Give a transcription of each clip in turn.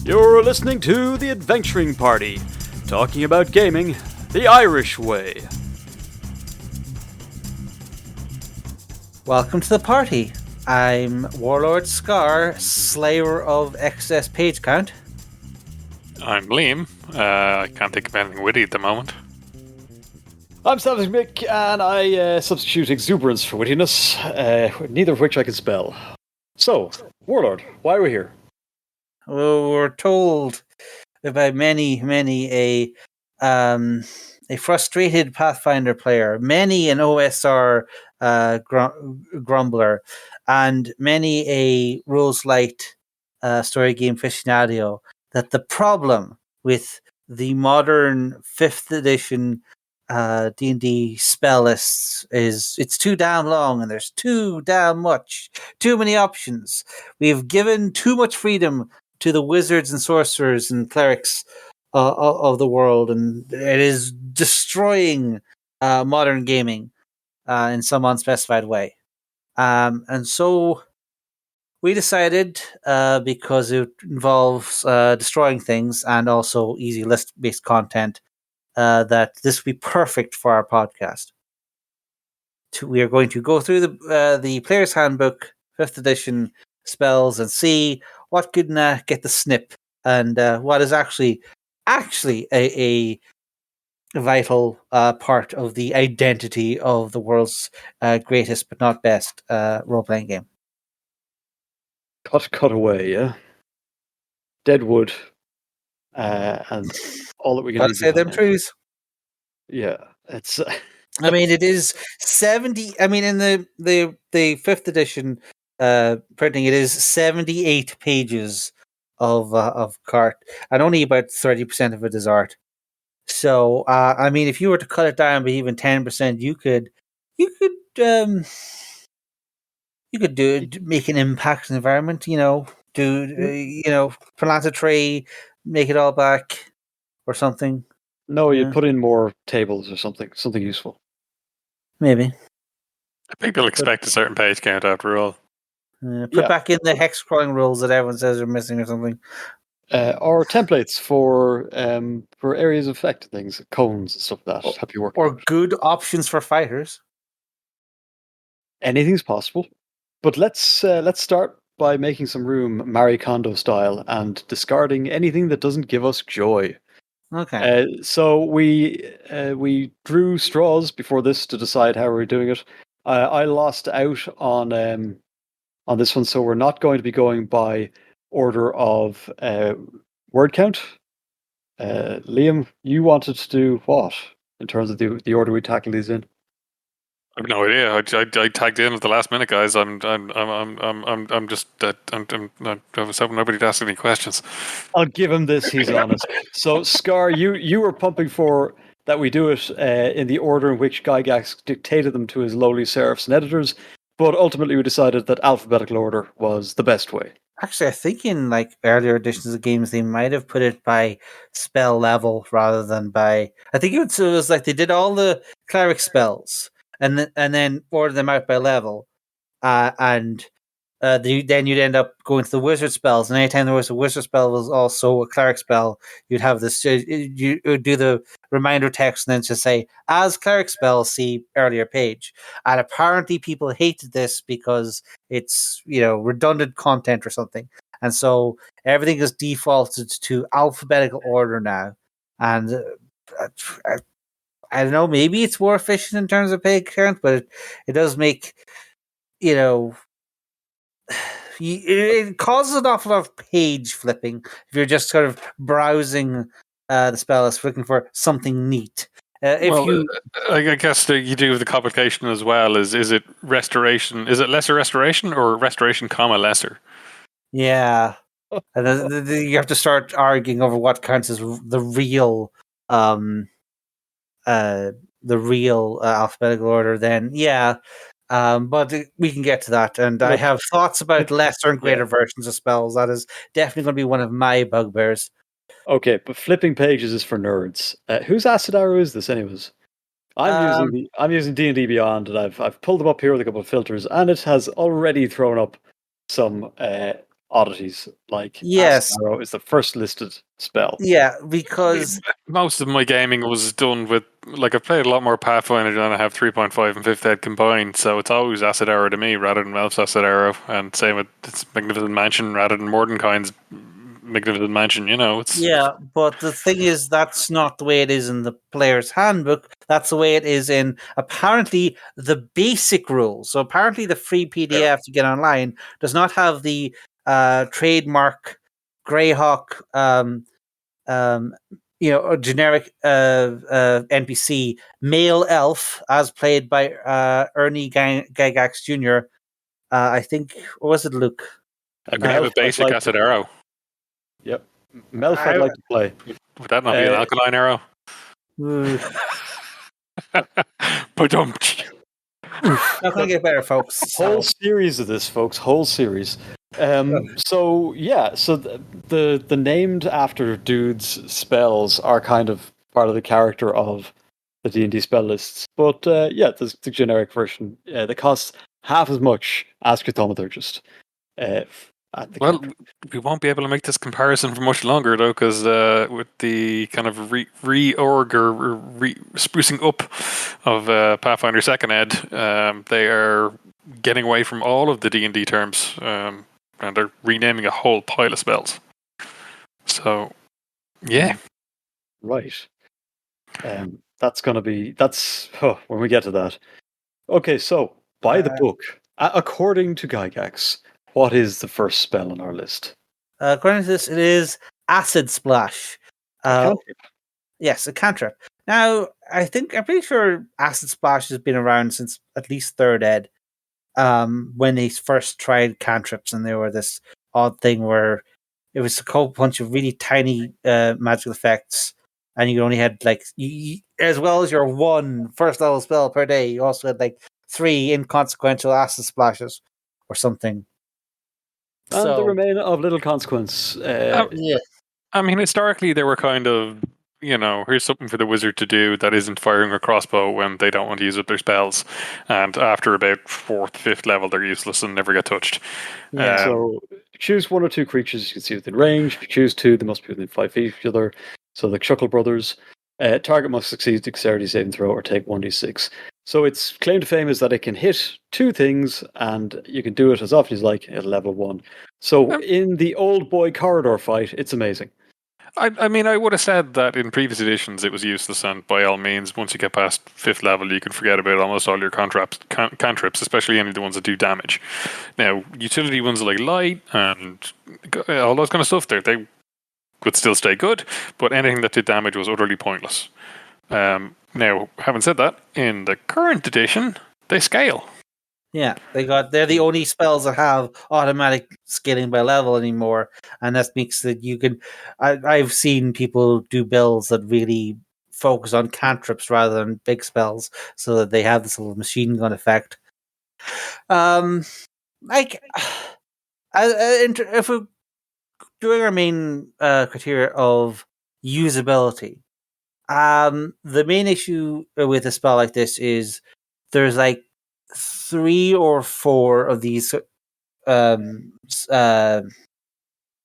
You're listening to The Adventuring Party, talking about gaming the Irish way. Welcome to the party. I'm Warlord Scarr, slayer of excess page count. I'm Liam. I can't think of anything witty at the moment. I'm SavageMick, and I substitute exuberance for wittiness, neither of which I can spell. So, Warlord, why are we here? Well, we're told by many a frustrated Pathfinder player, many an OSR grumbler, and many a rules light story game aficionado that the problem with the modern 5th edition D&D spell lists is it's too damn long and there's too many options. We've given too much freedom to the wizards and sorcerers and clerics of the world, and it is destroying modern gaming in some unspecified way. And so we decided, because it involves destroying things and also easy list-based content, that this would be perfect for our podcast. We are going to go through the Player's Handbook, 5th edition spells, and see what could get the snip and what is actually a vital part of the identity of the world's greatest but not best role-playing game. Cut away, yeah? Deadwood, and all that we can Gotta say them trees. Yeah, it's... I mean, it is 70... I mean, in the 5th edition printing, it is 78 pages of cart, and only about 30% of it is art. So, I mean, if you were to cut it down by even 10%, you could make an impact on the environment. Plant a tree, make it all back, or something. No, you'd put in more tables or something useful. Maybe. People expect a certain page count after all. Put back in the hex crawling rules that everyone says are missing or something. Or templates for areas of effect, things, cones and stuff like that. Help you work. Or good options for fighters. Anything's possible. But let's start by making some room, Marie Kondo style, and discarding anything that doesn't give us joy. Okay. So we drew straws before this to decide how we're doing it. I lost out on this one, so we're not going to be going by order of word count. Liam, you wanted to do what in terms of the order we tackle these in? I've no idea. I tagged in at the last minute, guys. I was hoping nobody asked any questions. I'll give him this. He's honest. So, Scar, you were pumping for that we do it in the order in which Gygax dictated them to his lowly serifs and editors, but ultimately we decided that alphabetical order was the best way. Actually, I think in earlier editions of games, they might have put it by spell level rather than by. I think it was like they did all the cleric spells and then ordered them out by level, and then you'd end up going to the wizard spells. And anytime there was a wizard spell, was also a cleric spell. You'd have this. You would do the reminder text and then just say, "As cleric spell, see earlier page." And apparently, people hated this because it's redundant content or something. And so everything is defaulted to alphabetical order now. And I don't know. Maybe it's more efficient in terms of page count, but it does make it causes an awful lot of page flipping if you're just sort of browsing the spell list looking for something neat. I guess you do the complication as well. Is it restoration? Is it lesser restoration or restoration, lesser? Yeah, and you have to start arguing over what counts as the real alphabetical order. Then, but we can get to that, and I have thoughts about lesser and greater versions of spells. That is definitely going to be one of my bugbears. Okay, but flipping pages is for nerds. Whose acid arrow is this, anyways? I'm using D&D Beyond, and I've pulled them up here with a couple of filters, and it has already thrown up some oddities, like Acid Yes. Arrow is the first listed spell. Yeah, because Most of my gaming was done with, like, I've played a lot more Pathfinder than I have 3.5 and 5th Ed combined, so it's always Acid Arrow to me rather than Melf's Acid Arrow, and same with its Magnificent Mansion rather than Mordenkainen's Magnificent Mansion, it's... yeah, but the thing is, that's not the way it is in the player's handbook. That's the way it is in apparently the basic rules. So apparently, the free PDF to get online does not have the trademark Greyhawk, a generic NPC male elf as played by Ernie Gygax Jr. I think, what was it, Luke? I could have a basic Acid Arrow. Yep. Melf I'd like to play. Would that not be an alkaline arrow? But Not going to get better, folks. Whole series of this, folks. Whole series. So the named after dudes spells are kind of part of the character of the D&D spell lists. But there's the generic version. That costs half as much as Chthaumaturgist. Well, we won't be able to make this comparison for much longer, though, because with the kind of reorg or sprucing up of Pathfinder 2nd Ed, they are getting away from all of the D&D terms, and they're renaming a whole pile of spells. So, yeah. Right. That's when we get to that. Okay, so, by the book, according to Gygax, what is the first spell on our list? According to this, it is Acid Splash. Yes, a cantrip. Now, I'm pretty sure Acid Splash has been around since at least 3rd Ed, when they first tried cantrips, and they were this odd thing where it was a whole bunch of really tiny magical effects, and you only had, like, as well as your 1 first level spell per day, you also had, like, 3 inconsequential Acid Splashes or something. And they remain of little consequence. Yeah. I mean, historically, they were kind of, here's something for the wizard to do that isn't firing a crossbow when they don't want to use up their spells. And after about 4th, 5th level, they're useless and never get touched. Yeah. So choose 1 or 2 creatures you can see within range. If you choose 2, they must be within 5 feet of each other. So the Chuckle Brothers. Target must succeed dexterity saving throw or take 1d6. So its claim to fame is that it can hit 2 things, and you can do it as often as you like at level 1. So in the old boy corridor fight, it's amazing. I mean, I would have said that in previous editions it was useless, and by all means, once you get past 5th level, you can forget about almost all your cantrips, especially any of the ones that do damage. Now, utility ones like light and all those kind of stuff, they would still stay good, but anything that did damage was utterly pointless. Now, having said that, in the current edition, they scale. Yeah, they're the only spells that have automatic scaling by level anymore, and that makes that you can. I've seen people do builds that really focus on cantrips rather than big spells, so that they have this little machine gun effect. If we're doing our main criteria of usability, the main issue with a spell like this is there's like 3 or 4 of these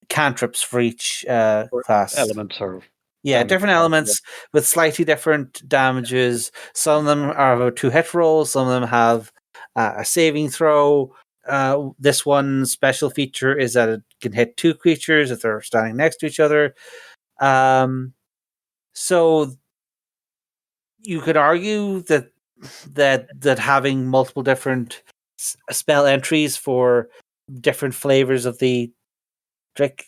cantrips for each class. Elements or different elements with slightly different damages. Some of them are 2 hit rolls. Some of them have a saving throw. This one special feature is that it can hit 2 creatures if they're standing next to each other. So you could argue that having multiple different spell entries for different flavors of the trick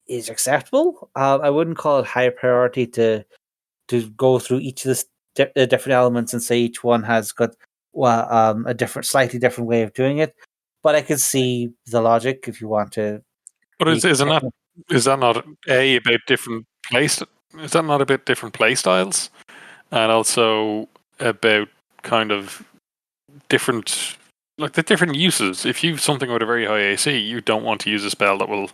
is acceptable. I wouldn't call it high priority to go through each of the different elements and say each one has got a slightly different way of doing it. But I could see the logic if you want to. But is that not a bit different place? Is that not a bit different play styles, and also about kind of different, like the different uses? If you've something with a very high AC, you don't want to use a spell that will,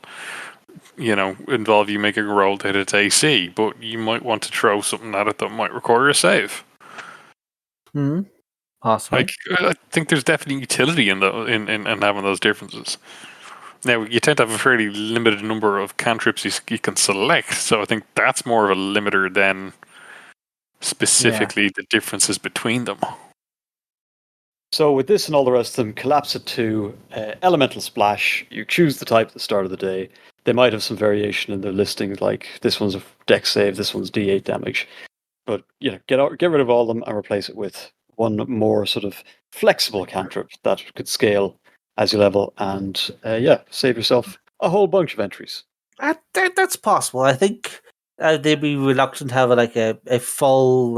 involve you making a roll to hit its AC, but you might want to throw something at it that might require a save. Awesome. I think there's definitely utility in having those differences. Now, you tend to have a fairly limited number of cantrips you can select, so I think that's more of a limiter than specifically the differences between them. So with this and all the rest of them, collapse it to Elemental Splash. You choose the type at the start of the day. They might have some variation in their listing, like this one's a dex save, this one's D8 damage. But get rid of all of them and replace it with one more sort of flexible cantrip that could scale as you level, and save yourself a whole bunch of entries. That's possible. I think they'd be reluctant to have a full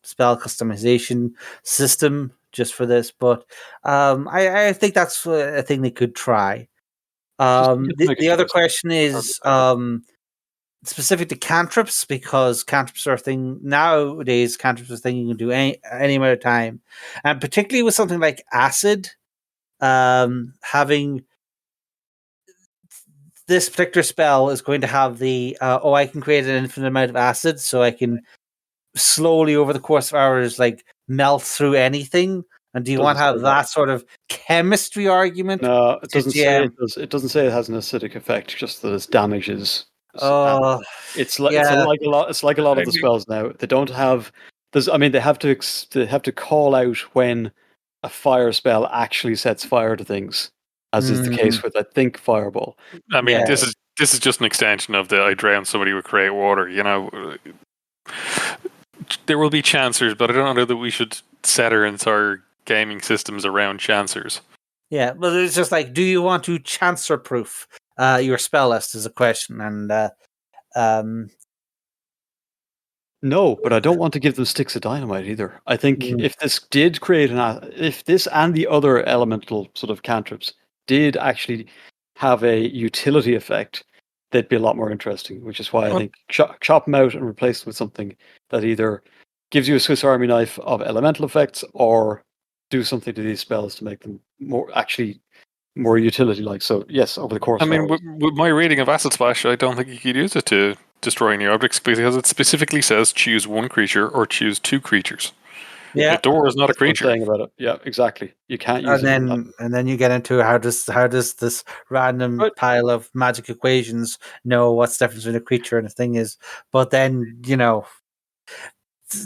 spell customization system just for this, but I think that's a thing they could try. The other question is specific to cantrips, because cantrips are a thing nowadays. Cantrips are a thing you can do any amount of time, and particularly with something like acid, having this particular spell is going to have the I can create an infinite amount of acid, so I can slowly over the course of hours melt through anything. And do you want to have that sort of chemistry argument? No, it doesn't say it does. It doesn't say it has an acidic effect. Just that its damage is. It's like a lot. It's like a lot of the spells now. They don't have. They have to call out when a fire spell actually sets fire to things, as is the case with, I think, Fireball. I mean, this is just an extension of the I drown somebody with create water. There will be chancers, but I don't know that we should set our entire gaming systems around chancers. Yeah, but it's just do you want to chancer proof your spell list is a question, and no, but I don't want to give them sticks of dynamite either. I think if this did create if this and the other elemental sort of cantrips did actually have a utility effect, they'd be a lot more interesting, which is why I think chop them out and replace them with something that either gives you a Swiss Army knife of elemental effects or do something to these spells to make them more utility-like. So yes, over the course of hours. With my reading of Acid Splash, I don't think you could use it to destroy any objects, because it specifically says choose one creature or choose two creatures. Yeah, the door is not a creature. Saying about it. Yeah, exactly. You can't use it. And then you get into how does this random pile of magic equations know what's the difference between a creature and a thing is? But then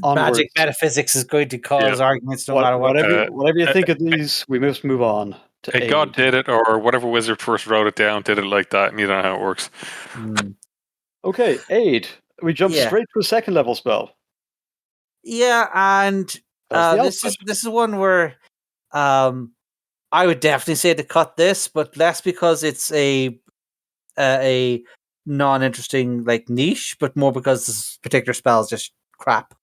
magic metaphysics is going to cause arguments no matter what. Whatever you think of these, we must move on to a god did it, or whatever wizard first wrote it down did it like that, and you don't know how it works. Okay, aid. We jump straight to a second level spell. Yeah, and this is one where I would definitely say to cut this, but less because it's a non-interesting niche, but more because this particular spell is just crap.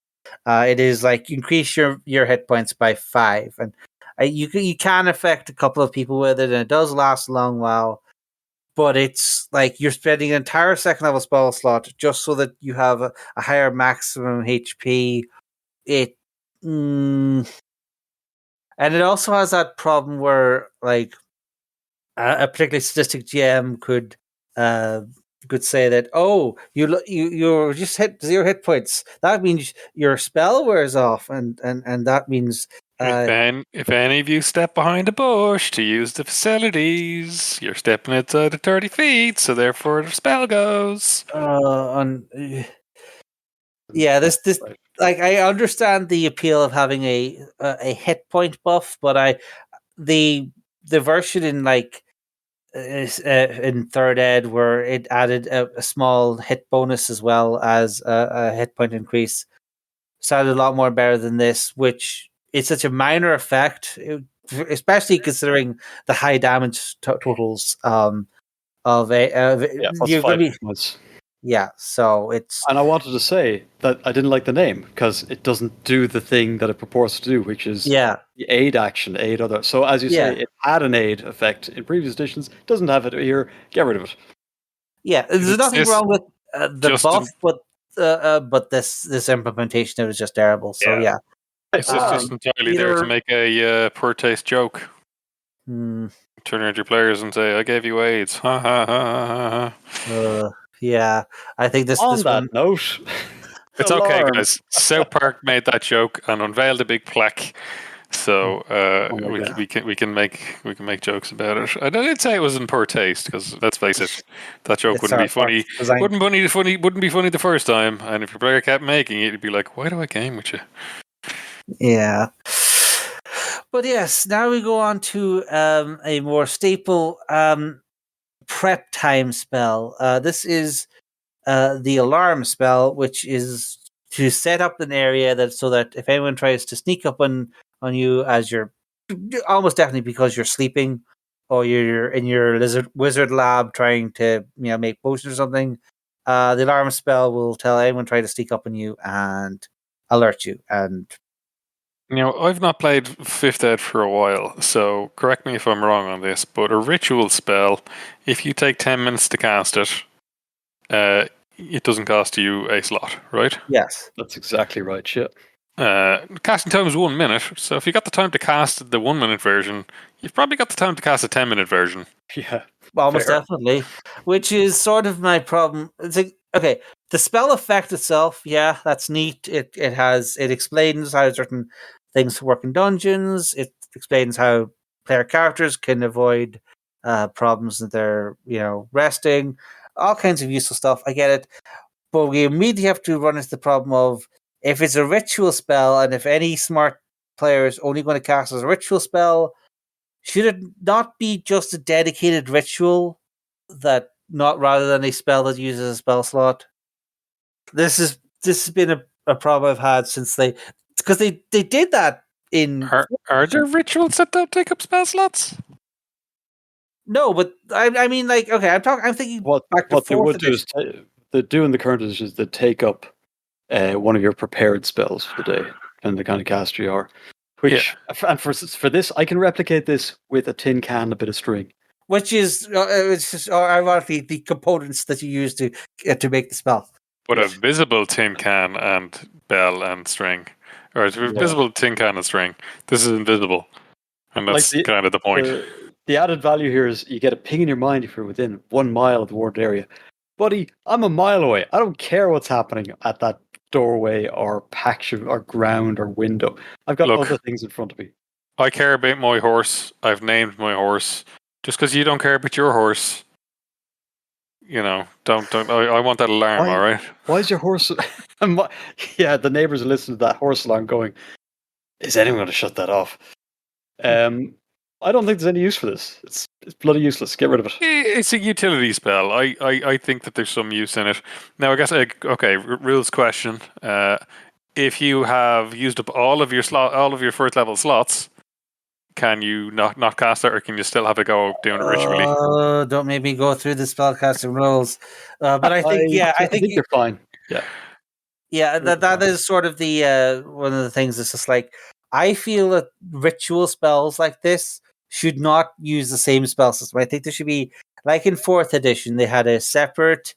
It is increase your hit points by 5, and you can affect a couple of people with it, and it does last a long while. But it's you're spending an entire second level spell slot just so that you have a higher maximum HP. And it also has that problem where a particularly sadistic GM could say that you just hit 0 hit points. That means your spell wears off, and that means if any of you step behind a bush to use the facilities, you're stepping outside of 30 feet, so therefore the spell goes. This I understand the appeal of having a hit point buff, but the version in third ed where it added a small hit bonus as well as a hit point increase sounded a lot more better than this, which is such a minor effect, especially considering the high damage totals of you're going to be. Yeah, so it's... And I wanted to say that I didn't like the name because it doesn't do the thing that it purports to do, which is the aid action, aid other. So as you say, it had an aid effect in previous editions, doesn't have it here, get rid of it. Yeah, there's nothing wrong with the buff, but this implementation, it was just terrible, so yeah. It's just entirely there to make a poor taste joke. Turn around your players and say, I gave you AIDS. Ha ha ha ha. Yeah, I think this that note. It's okay, guys. South Park made that joke and unveiled a big plaque So Oh my God. we can make jokes about it. I didn't say it was in poor taste because let's face it, that joke It's wouldn't be our funny. design. Wouldn't be funny the first time. And if your player kept making it, you'd be like, "Why do I game with you?" Yeah. But yes, now we go on to a more staple prep time spell. This is the alarm spell, which is to set up an area that so that if anyone tries to sneak up on you as you're almost definitely because you're sleeping or you're in your wizard lab trying to make potions or something, the alarm spell will tell anyone trying to sneak up on you and alert you. And I've not played Fifth Ed for a while, so correct me if I'm wrong on this, but a ritual spell, if you take 10 minutes to cast it, it doesn't cost you a slot, right? yes, That's exactly right. Shit. Casting time is 1 minute, so if you got the time to cast the 1 minute version, you've probably got the time to cast a 10-minute version. Yeah. almost Fair. definitely. Which is sort of my problem. It's like, okay, the spell effect itself, yeah, that's neat. It explains how certain things work in dungeons. It explains how player characters can avoid problems that they're resting. All kinds of useful stuff. I get it, but we immediately have to run into the problem of if it's a ritual spell, and if any smart player is only going to cast as a ritual spell, should it not be just a dedicated ritual that not rather than a spell that uses a spell slot? This has been a problem I've had since they did that in Are there rituals that don't take up spell slots? no, but I mean like okay, I'm thinking What back to what they fourth would do is edition. they do in the current edition is they take up one of your prepared spells for the day and the kind of caster you are. Yeah. And for this, I can replicate this with a tin can and a bit of string. Which is it's just ironically the components that you use to make the spell. But a Yes. visible tin can and bell and string. Or it's a Yeah. visible tin can and string. This is invisible. And Like that's kind of the point. the added value here is you get a ping in your mind if you're within 1 mile of the warded area. Buddy, I'm a mile away. I don't care what's happening at that doorway or patch or ground or window. I've got Look, other things in front of me. I care about my horse. I've named my horse. Just because you don't care about your horse, don't. I want that alarm, all right? Why is your horse? Yeah, the neighbors are listening to that horse alarm going, is anyone going to shut that off? I don't think there's any use for this. It's bloody useless. Get rid of it. It's a utility spell. I think that there's some use in it. Now, I guess, okay, rules question. If you have used up all of your first level slots, can you not cast it, or can you still have a go doing it ritually? Don't make me go through the spellcasting rules. But I think, I think you're fine. Yeah. Yeah, that is sort of the one of the things. It's just like I feel that ritual spells like this should not use the same spell system. I think there should be like in fourth edition they had a separate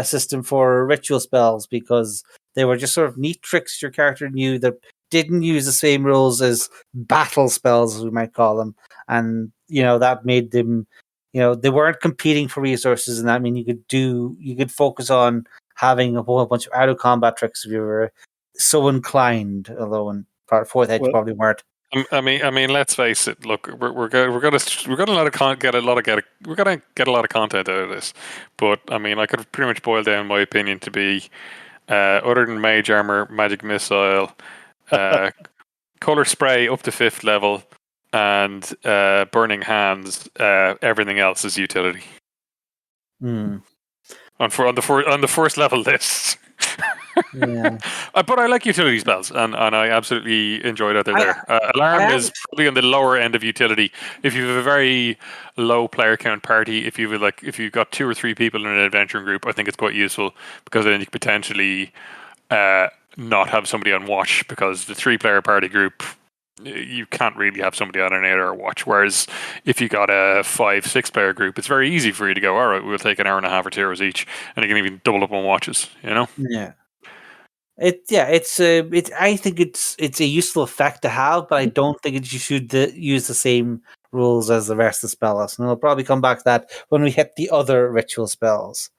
system for ritual spells because they were just sort of neat tricks your character knew that didn't use the same rules as battle spells, as we might call them, and that made them. They weren't competing for resources, and that mean you could focus on having a whole bunch of out of combat tricks if you were so inclined. Although in part fourth edge probably weren't. I mean, let's face it. Look, we're gonna get a lot of content out of this. But I mean, I could pretty much boil down my opinion to be, other than mage armor, magic missile, color spray up to 5th level, and burning hands. Everything else is utility. Mm. On the first level list. Yeah. But I like utility spells, and I absolutely enjoy that they're there. Alarm is probably on the lower end of utility. If you have a very low player count party, if you've got 2 or 3 people in an adventuring group, I think it's quite useful because then you could potentially not have somebody on watch, because the 3-player party group, you can't really have somebody on an 8-hour watch. Whereas if you got a 5-6 player group, it's very easy for you to go, all right, we'll take an hour and a half or 2 hours each, and you can even double up on watches. Yeah. I think it's a useful effect to have, but I don't think you should use the same rules as the rest of the spells. And we'll probably come back to that when we hit the other ritual spells.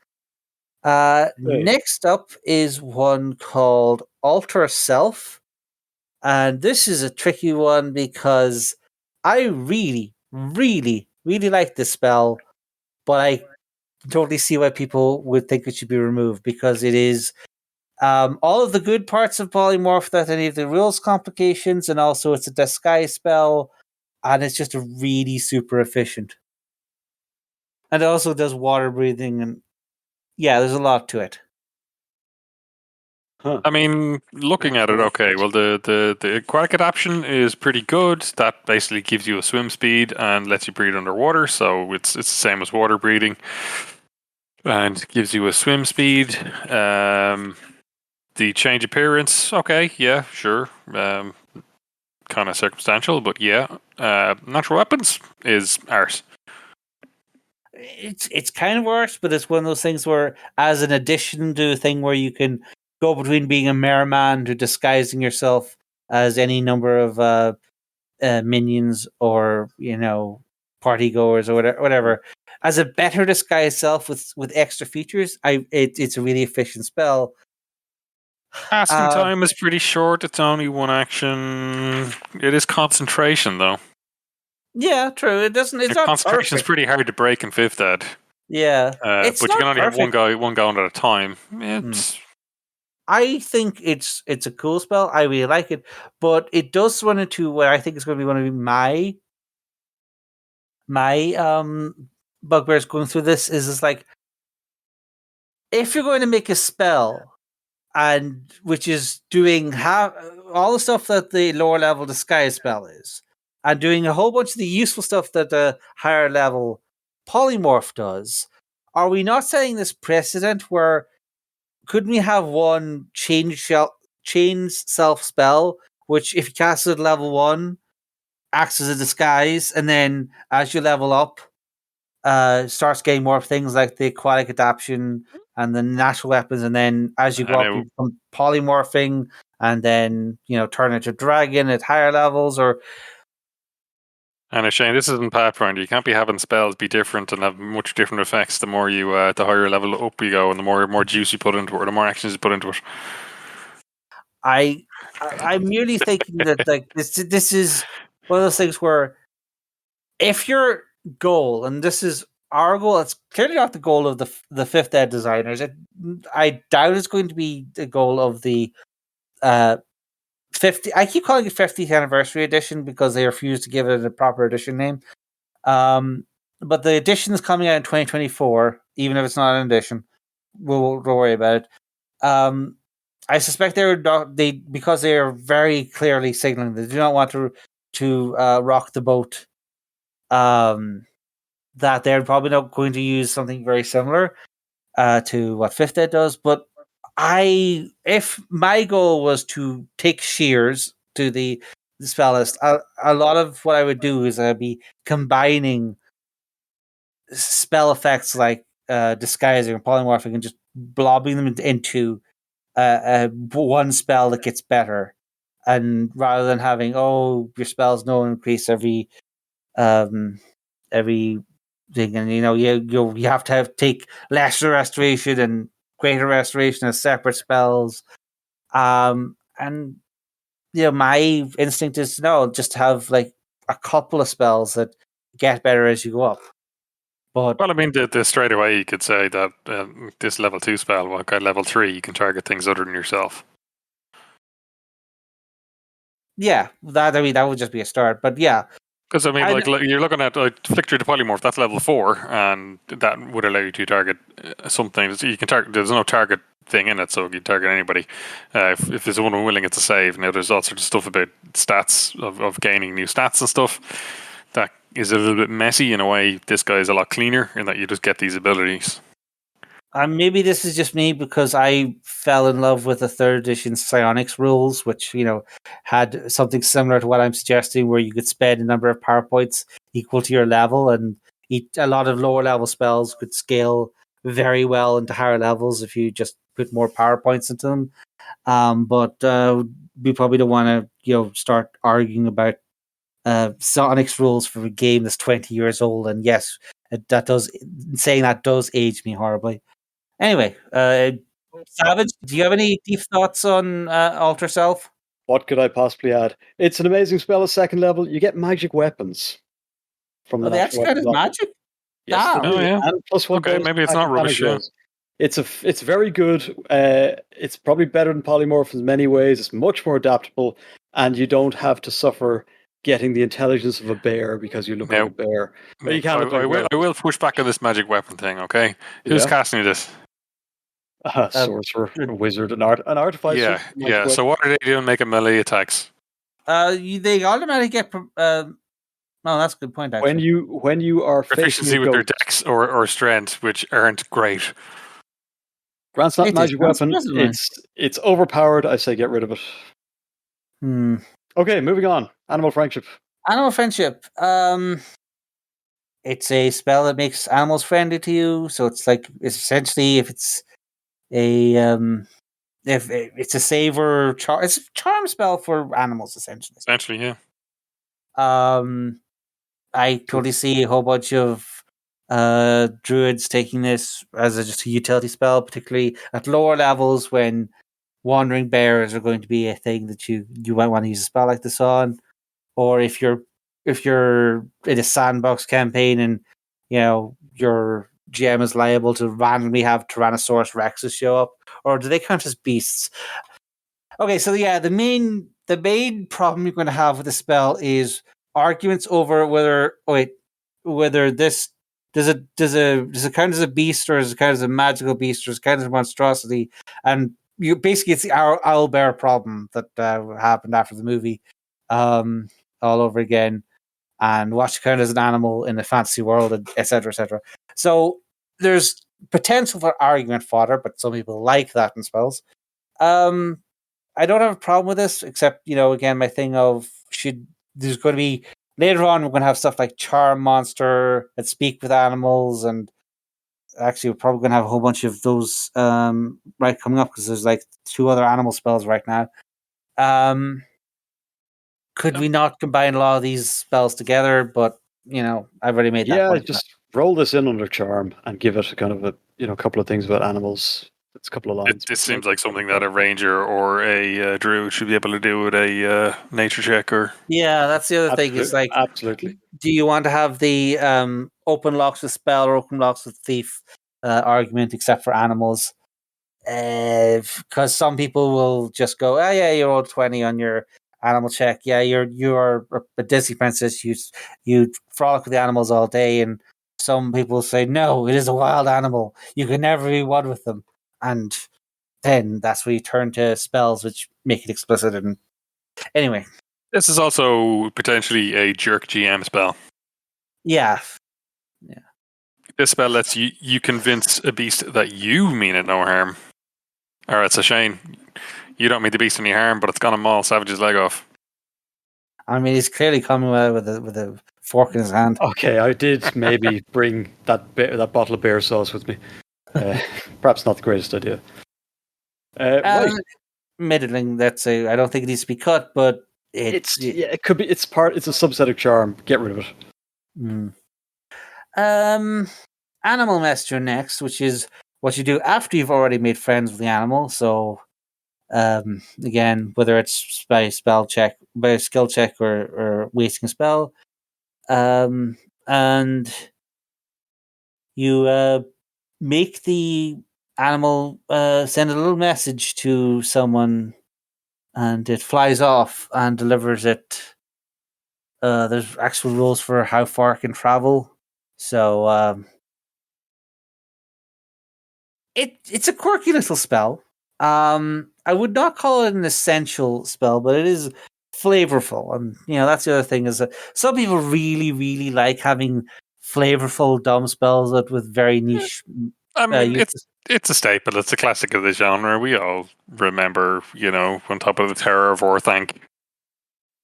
Next up is one called Alter Self. And this is a tricky one because I really, really, really like this spell, but I totally see why people would think it should be removed because it is all of the good parts of polymorph that any of the rules complications, and also it's a disguise spell, and it's just a really super efficient. And it also does water breathing, and yeah, there's a lot to it. Huh. I mean, looking at it, okay. Well, the aquatic adaptation is pretty good. That basically gives you a swim speed and lets you breathe underwater. So it's the same as water breathing, and gives you a swim speed. The change appearance, okay, yeah, sure. Kind of circumstantial, but yeah. Natural weapons is arse. It's kind of worse, but it's one of those things where, as an addition to a thing where you can go between being a merman to disguising yourself as any number of minions or party goers or whatever. As a better disguised self with extra features, it's a really efficient spell. Casting time is pretty short. It's only one action. It is concentration, though. Yeah, true. It doesn't. It's not concentration is perfect. pretty hard to break in 5th Ed. Yeah, but you can only have one go at a time. I think it's a cool spell. I really like it, but it does run into what I think is going to be one of my bugbears going through this is like, if you're going to make a spell and which is doing all the stuff that the lower level disguise spell is, and doing a whole bunch of the useful stuff that the higher level polymorph does, are we not setting this precedent where couldn't we have one change self spell, which if you cast it at level 1 acts as a disguise, and then as you level up, starts getting more things like the aquatic adaptation and the natural weapons, and then as you go up, you become polymorphing, and then turn into dragon at higher levels. And Shane, this isn't Pathfinder. You can't be having spells be different and have much different effects the more you, the higher level up you go, and the more juice you put into it, or the more actions you put into it. I'm merely thinking that like this is one of those things where if your goal, and this is our goal, it's clearly not the goal of the 5th Ed designers. I doubt it's going to be the goal of the 50. I keep calling it 50th anniversary edition because they refuse to give it a proper edition name. But the edition is coming out in 2024, even if it's not an edition. We'll worry about it. I suspect because they are very clearly signaling they do not want to rock the boat. That they're probably not going to use something very similar to what 5th Ed does. But if my goal was to take shears to the spell list, a lot of what I would do is I'd be combining spell effects like disguising or polymorphing and just blobbing them into one spell that gets better, and rather than having your spells no increase every thing, and you have to take lesser restoration and greater restoration as separate spells, and my instinct is just have like a couple of spells that get better as you go up. But well, I mean, the straight away you could say that this level 2 spell, level 3, you can target things other than yourself. Yeah, that would just be a start. But yeah, because I mean, like you're looking at flick through the polymorph. That's level 4, and that would allow you to target something. You can target. There's no target thing in it, so you can target anybody. If there's one unwilling, it's a save. Now there's all sorts of stuff about stats of gaining new stats and stuff. That is a little bit messy in a way. This guy is a lot cleaner in that you just get these abilities. Maybe this is just me because I fell in love with the 3rd edition psionics rules, which had something similar to what I'm suggesting, where you could spend a number of power points equal to your level, and a lot of lower level spells could scale very well into higher levels if you just put more power points into them. But we probably don't want to start arguing about psionics rules for a game that's 20 years old. And yes, that does age me horribly. Anyway, Savage, do you have any deep thoughts on Alter Self? What could I possibly add? It's an amazing spell at second level. You get magic weapons from the They natural actually count weapons as option. magic? Yes, they Damn. Oh do. yeah. And +1 Okay, bonus maybe it's attack not and rubbish. damage Yeah. rolls. It's very good. It's probably better than polymorph in many ways. It's much more adaptable, and you don't have to suffer getting the intelligence of a bear because you look like Now, a bear. But you now, can look like a bear. I will push back on this magic weapon thing. Okay, who's Yeah. casting this? Sorcerer, a wizard, an artificer. Yeah, magic yeah. So weapon. what are they doing? Making melee attacks. They automatically get. No, that's a good point. Actually, When you are facing Proficiency a with their ghost, dex or strength, which aren't great. Grant's not It is magic weapon. unsurprisingly. It's overpowered. I say get rid of it. Hmm. Okay, moving on. Animal friendship. Animal friendship. It's a spell that makes animals friendly to you. So it's essentially if it's a if it's a savor it's a charm spell for animals essentially. Essentially, yeah. I totally see a whole bunch of druids taking this as just a utility spell, particularly at lower levels when wandering bears are going to be a thing that you might want to use a spell like this on, or if you're in a sandbox campaign and your GM is liable to randomly have Tyrannosaurus Rexes show up, or do they count as beasts? Okay, so yeah, the main problem you're going to have with the spell is arguments over whether this does it count as a beast, or does it count as a magical beast, or does it count as a monstrosity? And it's the owl bear problem that happened after the movie, all over again, and what to count as an animal in a fantasy world, etc., etc. So there's potential for argument fodder, but some people like that in spells. I don't have a problem with this, except again, my thing of there's going to be later on we're going to have stuff like Charm Monster and Speak with Animals, and actually we're probably going to have a whole bunch of those right coming up because there's like 2 other animal spells right now. Could we not combine a lot of these spells together? But I've already made that point. Just roll this in under charm and give it a kind of a couple of things about animals. It's a couple of lines. This seems like something that a ranger or a druid should be able to do with a nature check. Or yeah, that's the other thing. Is like, absolutely. Do you want to have the open locks with spell or open locks with thief argument, except for animals? Because some people will just go, "Oh yeah, you rolled 20 on your animal check. Yeah, you're a Disney princess. You frolic with the animals all day." And some people say, "No, it is a wild animal. You can never be one with them." And then that's where you turn to spells which make it explicit. And anyway, this is also potentially a jerk GM spell. Yeah. This spell lets you convince a beast that you mean it no harm. Or it's a shame. You don't mean the beast any harm, but it's gonna maul Savage's leg off. I mean, he's clearly coming with a fork in his hand. Okay, I did maybe bring that bottle of bear sauce with me. Perhaps not the greatest idea. Right. Middling, let's say. I don't think it needs to be cut, but it could be. It's a subset of charm. Get rid of it. Animal Messenger next, which is what you do after you've already made friends with the animal. So, again, whether it's by skill check, or wasting a spell, and you make the animal send a little message to someone, and it flies off and delivers it. There's actual rules for how far it can travel, so it's a quirky little spell. I would not call it an essential spell, but it is flavorful, and that's the other thing is that some people really, really like having flavorful dumb spells with very niche. I mean, it's a staple. It's a classic of the genre. We all remember, on top of the Terror of Orthanc.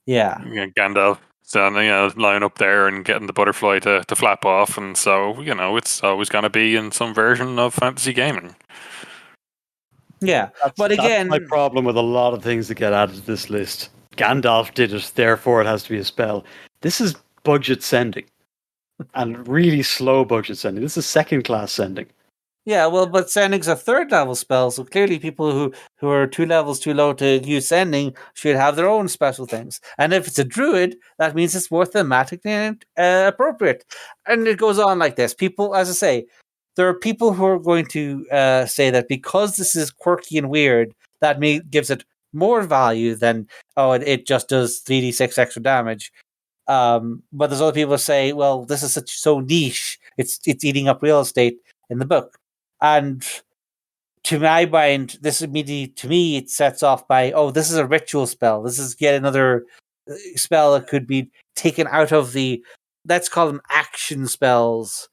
Yeah. Gandalf standing, lying up there and getting the butterfly to flap off, and so it's always going to be in some version of fantasy gaming. Yeah, but again, that's my problem with a lot of things that get added to this list. Gandalf did it, therefore it has to be a spell. This is budget sending, and really slow budget sending. This is second class sending. Yeah, well, but sending's a third level spell, so clearly people who are 2 levels too low to use sending should have their own special things. And if it's a druid, that means it's more thematically appropriate. And it goes on like this. People, as I say, there are people who are going to say that because this is quirky and weird, that gives it more value than, it just does 3d6 extra damage. But there's other people who say, well, this is so niche, it's eating up real estate in the book. And to my mind, this immediately, to me, it sets off by, this is a ritual spell. This is yet another spell that could be taken out of the, let's call them action spells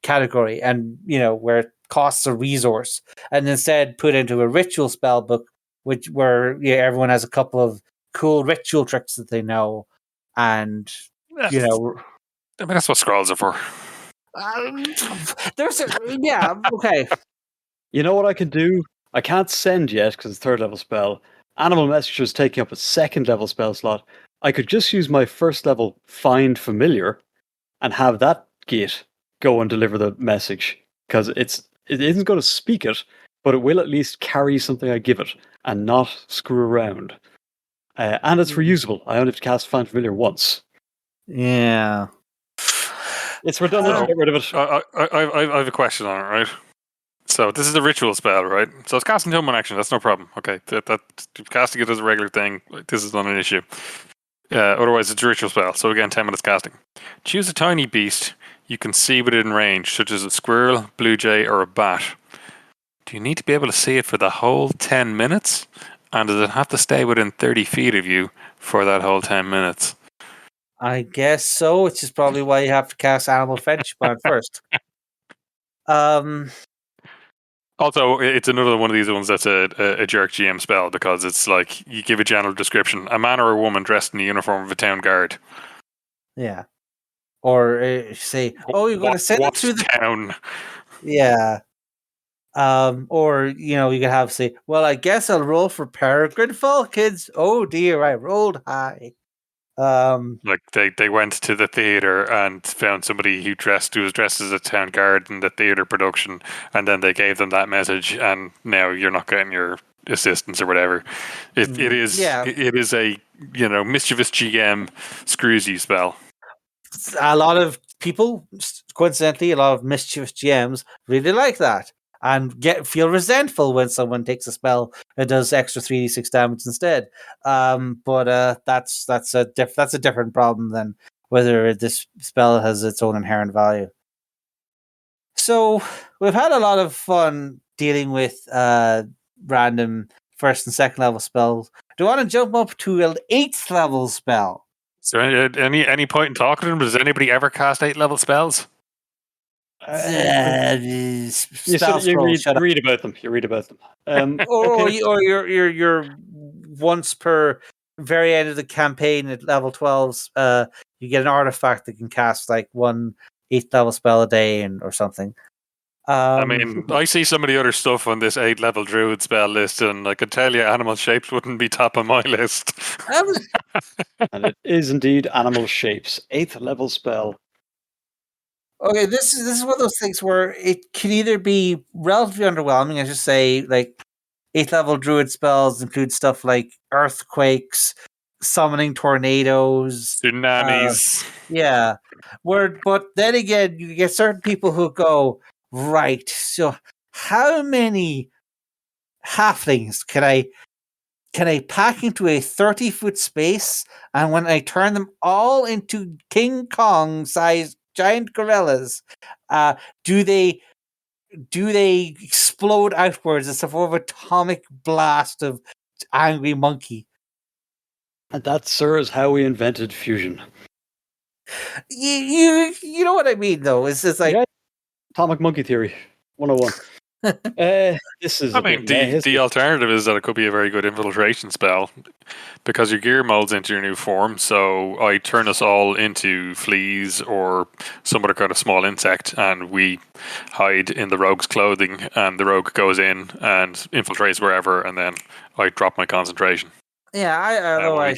category, and, where it costs a resource, and instead put into a ritual spell book, where everyone has a couple of cool ritual tricks that they know. And, I mean, that's what scrolls are for. Okay. You know what I can do? I can't send yet because it's third level spell. Animal Messenger is taking up a second level spell slot. I could just use my first level Find Familiar and have that gate go and deliver the message, because it isn't going to speak it, but it will at least carry something I give it and not screw around. And it's reusable. I only have to cast Find Familiar once. Yeah. It's redundant. Get rid of it. I have a question on it, right? So this is a ritual spell, right? So it's casting to one action. That's no problem. Okay, that casting it as a regular thing. This is not an issue. Otherwise, it's a ritual spell. So again, 10 minutes casting. Choose a tiny beast you can see within range, such as a squirrel, blue jay, or a bat. Do you need to be able to see it for the whole 10 minutes? And does it have to stay within 30 feet of you for that whole 10 minutes? I guess so, which is probably why you have to cast Animal Friendship on first. Also, it's another one of these ones that's a jerk GM spell, because it's like you give a general description: a man or a woman dressed in the uniform of a town guard. Yeah. Or say, you're going to send it through the town. Yeah. Or, you could have say, well, I guess I'll roll for Peregrine Fall, kids. Oh dear, I rolled high. Like they went to the theater and found somebody who was dressed as a town guard in the theater production, and then they gave them that message, and now you're not getting your assistance or whatever. It is a mischievous GM screws you spell. A lot of people, coincidentally, a lot of mischievous GMs really like that and feel resentful when someone takes a spell that does extra 3d6 damage instead. But that's a different problem than whether this spell has its own inherent value. So we've had a lot of fun dealing with random first and second level spells. Do you want to jump up to an 8th level spell? Is there any point in talking to them? Does anybody ever cast 8-level spells? You read about them. You read about them. Or you're once per very end of the campaign at level 12s. You get an artifact that can cast like 1 8th level spell a day or something. I mean, I see some of the other stuff on this 8-level druid spell list, and I can tell you animal shapes wouldn't be top of my list. And it is indeed animal shapes. 8th level spell. Okay, this is one of those things where it can either be relatively underwhelming, I should say, like 8th level druid spells include stuff like earthquakes, summoning tornadoes, tsunamis. But then again, you get certain people who go, right, so how many halflings can I pack into a 30-foot space, and when I turn them all into King Kong-sized giant gorillas, do they explode outwards as a form of atomic blast of angry monkey? And that, sir, is how we invented fusion. You know what I mean, though. It's just like atomic monkey theory 101. This is. The alternative is that it could be a very good infiltration spell, because your gear molds into your new form. So I turn us all into fleas or some other kind of small insect, and we hide in the rogue's clothing, and the rogue goes in and infiltrates wherever, and then I drop my concentration. Yeah, I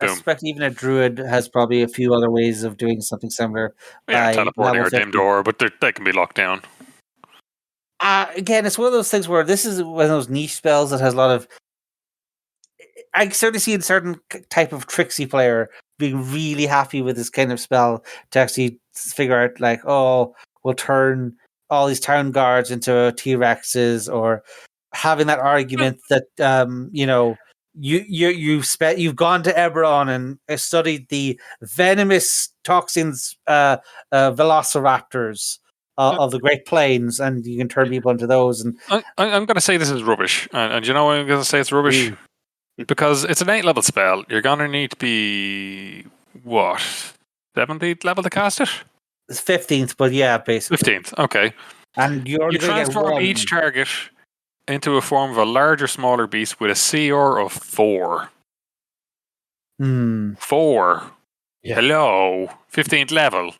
suspect even a druid has probably a few other ways of doing something similar. Yeah, teleporting or dim door, but they can be locked down. Again, it's one of those things where this is one of those niche spells that has a lot of. I certainly see a certain type of tricksy player being really happy with this kind of spell to actually figure out, like, oh, we'll turn all these town guards into T-Rexes, or having that argument that you've gone to Eberron and studied the venomous toxins velociraptors of the Great Plains, and you can turn people into those. And I'm going to say this is rubbish, and you know why I'm going to say it's rubbish? Because it's an 8th level spell. You're going to need to be, what, 17th level to cast it? It's 15th, but yeah, basically. 15th, okay. And you transform each target into a form of a larger, smaller beast with a CR of 4. 4. Yeah. Hello. 15th level.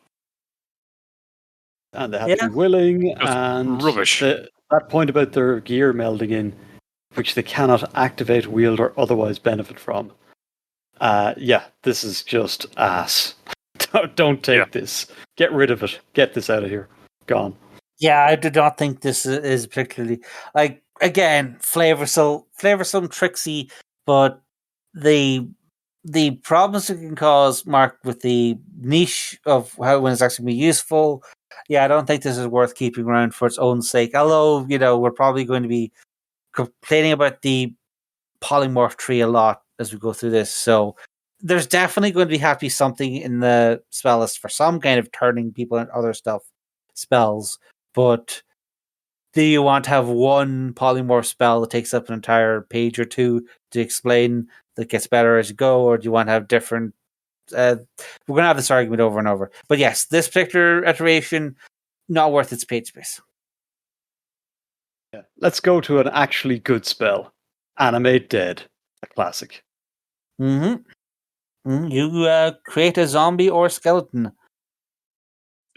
And they have to be willing, just and rubbish. That point about their gear melding in, which they cannot activate, wield, or otherwise benefit from. This is just ass. Don't take this. Get rid of it. Get this out of here. Gone. Yeah, I do not think this is particularly, like, again, flavorsome, tricksy, but the problems it can cause, Mark, with the niche of how when it's actually be useful. Yeah, I don't think this is worth keeping around for its own sake. Although, we're probably going to be complaining about the polymorph tree a lot as we go through this. So there's definitely going to be have to be something in the spell list for some kind of turning people into other spells. But do you want to have one polymorph spell that takes up an entire page or two to explain that gets better as you go, or do you want to have different? We're going to have this argument over and over. But yes, this particular iteration, not worth its page space. Yeah. Let's go to an actually good spell. Animate Dead, a classic. You create a zombie or skeleton.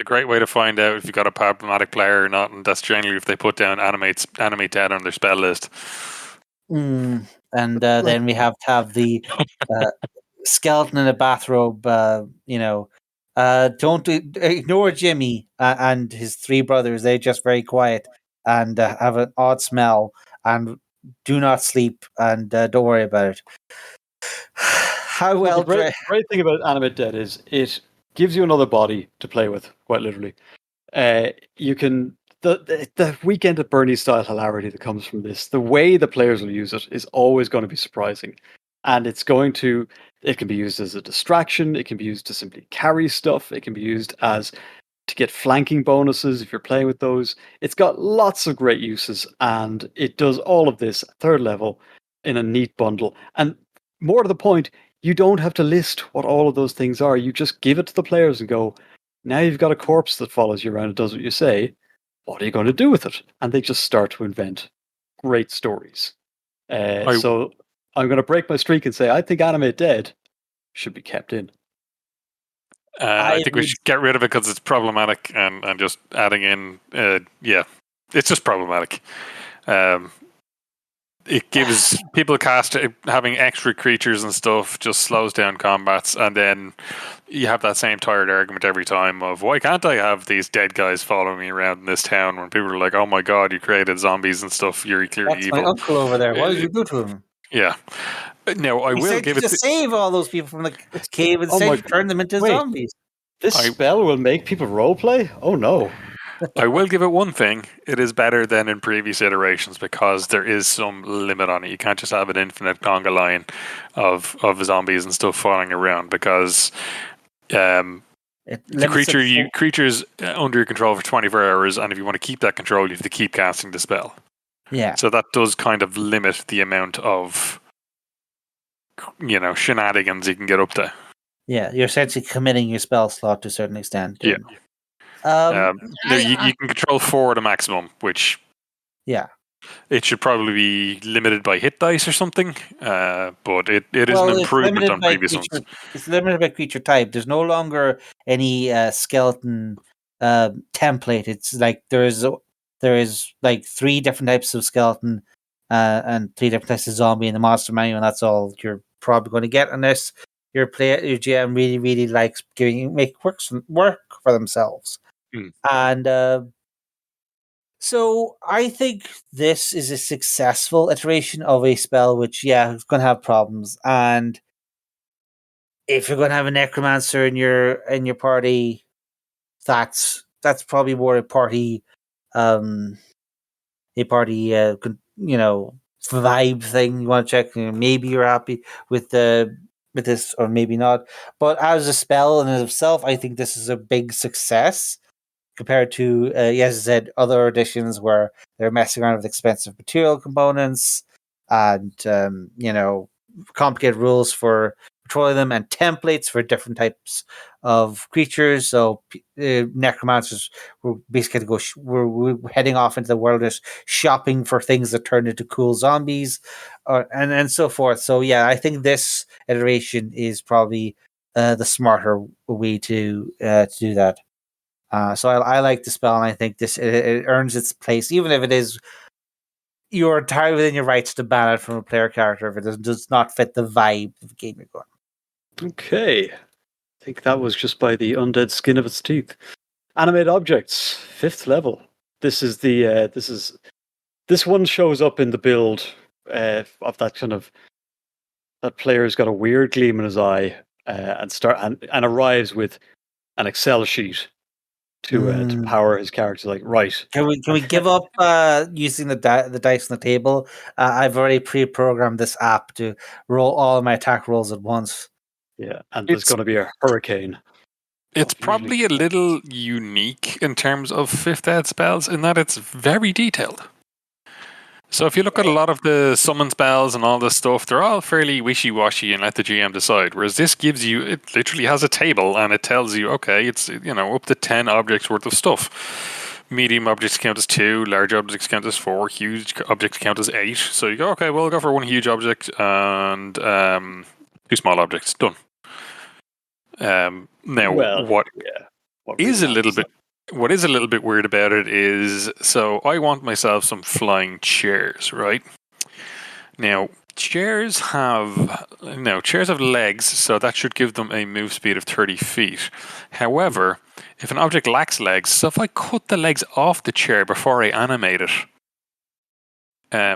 A great way to find out if you've got a problematic player or not, and that's generally if they put down Animate Dead on their spell list. And then we have to have the skeleton in a bathrobe. Don't ignore Jimmy and his 3 brothers. They're just very quiet and have an odd smell, and do not sleep, and don't worry about it. How well? The great thing about Animate Dead is it gives you another body to play with, quite literally. You can the Weekend at Bernie style hilarity that comes from this. The way the players will use it is always going to be surprising, and it can be used as a distraction. It can be used to simply carry stuff. It can be used to get flanking bonuses if you're playing with those. It's got lots of great uses, and it does all of this 3rd level in a neat bundle. And more to the point, you don't have to list what all of those things are. You just give it to the players and go, now you've got a corpse that follows you around and does what you say. What are you going to do with it? And they just start to invent great stories. So I'm going to break my streak and say I think Animate Dead should be kept in. I think we should get rid of it because it's problematic, and just adding in, it's just problematic. It gives people having extra creatures and stuff just slows down combats, and then you have that same tired argument every time of why can't I have these dead guys following me around in this town when people are like, oh my god, you created zombies and stuff, you're clearly That's evil. My uncle over there. What did you do to him? Yeah. No, I will give it to save all those people from the cave and turn them into zombies. This spell will make people roleplay? Oh no. I will give it one thing. It is better than in previous iterations because there is some limit on it. You can't just have an infinite conga line of zombies and stuff falling around because the creature's under your control for 24 hours, and if you want to keep that control, you have to keep casting the spell. Yeah. So that does kind of limit the amount of shenanigans you can get up to. Yeah, you're essentially committing your spell slot to a certain extent. Yeah. You can control 4 at a maximum, which it should probably be limited by hit dice or something. But it is an improvement on previous ones. It's limited by creature type. There's no longer any skeleton template. It's like there is like 3 different types of skeleton and 3 different types of zombie in the monster manual, and that's all you're probably going to get unless your GM really, really likes make work for themselves. And So I think this is a successful iteration of a spell which, yeah, is going to have problems. And if you're going to have a necromancer in your party, that's probably more um, a party vibe thing. You want to check. Maybe you're happy with with this, or maybe not. But as a spell in itself, I think this is a big success compared to, yes, I said, other editions where they're messing around with expensive material components and, complicated rules for patrolling them and templates for different types of creatures. So necromancers were basically we're heading off into the wilderness shopping for things that turn into cool zombies, and so forth. So yeah, I think this iteration is probably the smarter way to do that. So I like the spell, and I think it earns its place, even if it is you're entirely within your rights to ban it from a player character if it does not fit the vibe of the game you're going. Okay. I think that was just by the undead skin of its teeth. Animate Objects, 5th level. This is this one shows up in the build of that kind of that player's got a weird gleam in his eye and arrives with an Excel sheet to power his character. Like, right, Can we give up using the dice on the table? I've already pre-programmed this app to roll all my attack rolls at once. Yeah, and there's going to be a hurricane. It's probably a little unique in terms of 5th ed spells in that it's very detailed. So if you look at a lot of the summon spells and all this stuff, they're all fairly wishy-washy and let the GM decide. Whereas this gives you, it literally has a table and it tells you, okay, it's up to 10 objects worth of stuff. Medium objects count as 2, large objects count as 4, huge objects count as 8. So you go, okay, we'll go for 1 huge object and 2 small objects. Done. What is a little bit weird about it is, so I want myself some flying chairs, right? Now, chairs have legs, so that should give them a move speed of 30 feet. However, if an object lacks legs, so if I cut the legs off the chair before I animate it,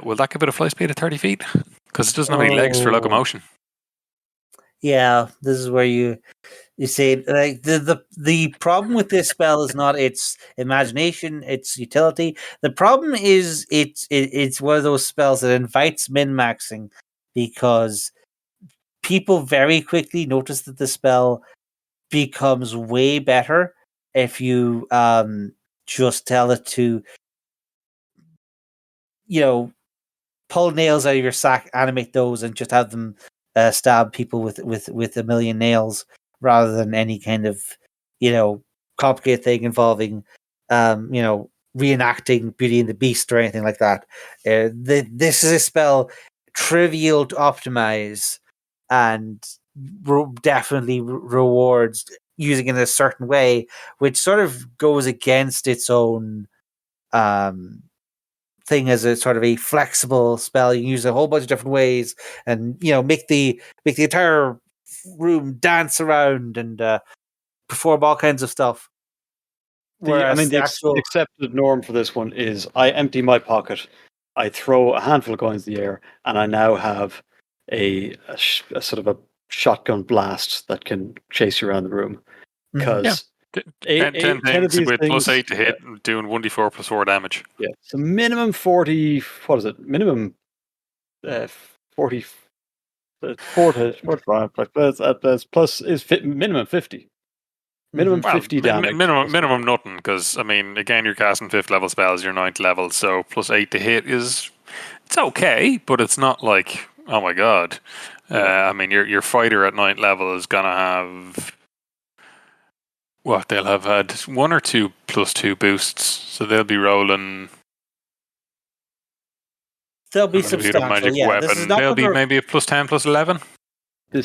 will that give it a fly speed of 30 feet? Because it doesn't have any legs for locomotion. Yeah, this is where you say, like, the problem with this spell is not its imagination, its utility. The problem is it's one of those spells that invites min-maxing, because people very quickly notice that the spell becomes way better if you just tell it to, pull nails out of your sack, animate those, and just have them stab people with a million nails, rather than any kind of complicated thing involving reenacting Beauty and the Beast or anything like that. This is a spell trivial to optimize and definitely rewards using it in a certain way, which sort of goes against its own thing as a sort of a flexible spell. You can use a whole bunch of different ways, and make the entire room dance around and perform all kinds of stuff. The accepted norm for this one is I empty my pocket, I throw a handful of coins in the air, and I now have a sort of a shotgun blast that can chase you around the room. Because 10 things with plus 8 to hit, doing 1d4 plus 4 damage. Yeah, so minimum 40. What is it? Minimum 40. 4 to 45 plus is minimum 50. Minimum 50 damage. Minimum nothing, because I mean, again, you're casting 5th level spells, you're 9th level, so plus 8 to hit it's okay, but it's not like, oh my god. I mean, your fighter at 9th level is gonna have what, they'll have had 1 or 2 plus 2 boosts, so they'll be rolling. They'll be substantial. Magic weapon. They'll be maybe a plus 10, plus 11. They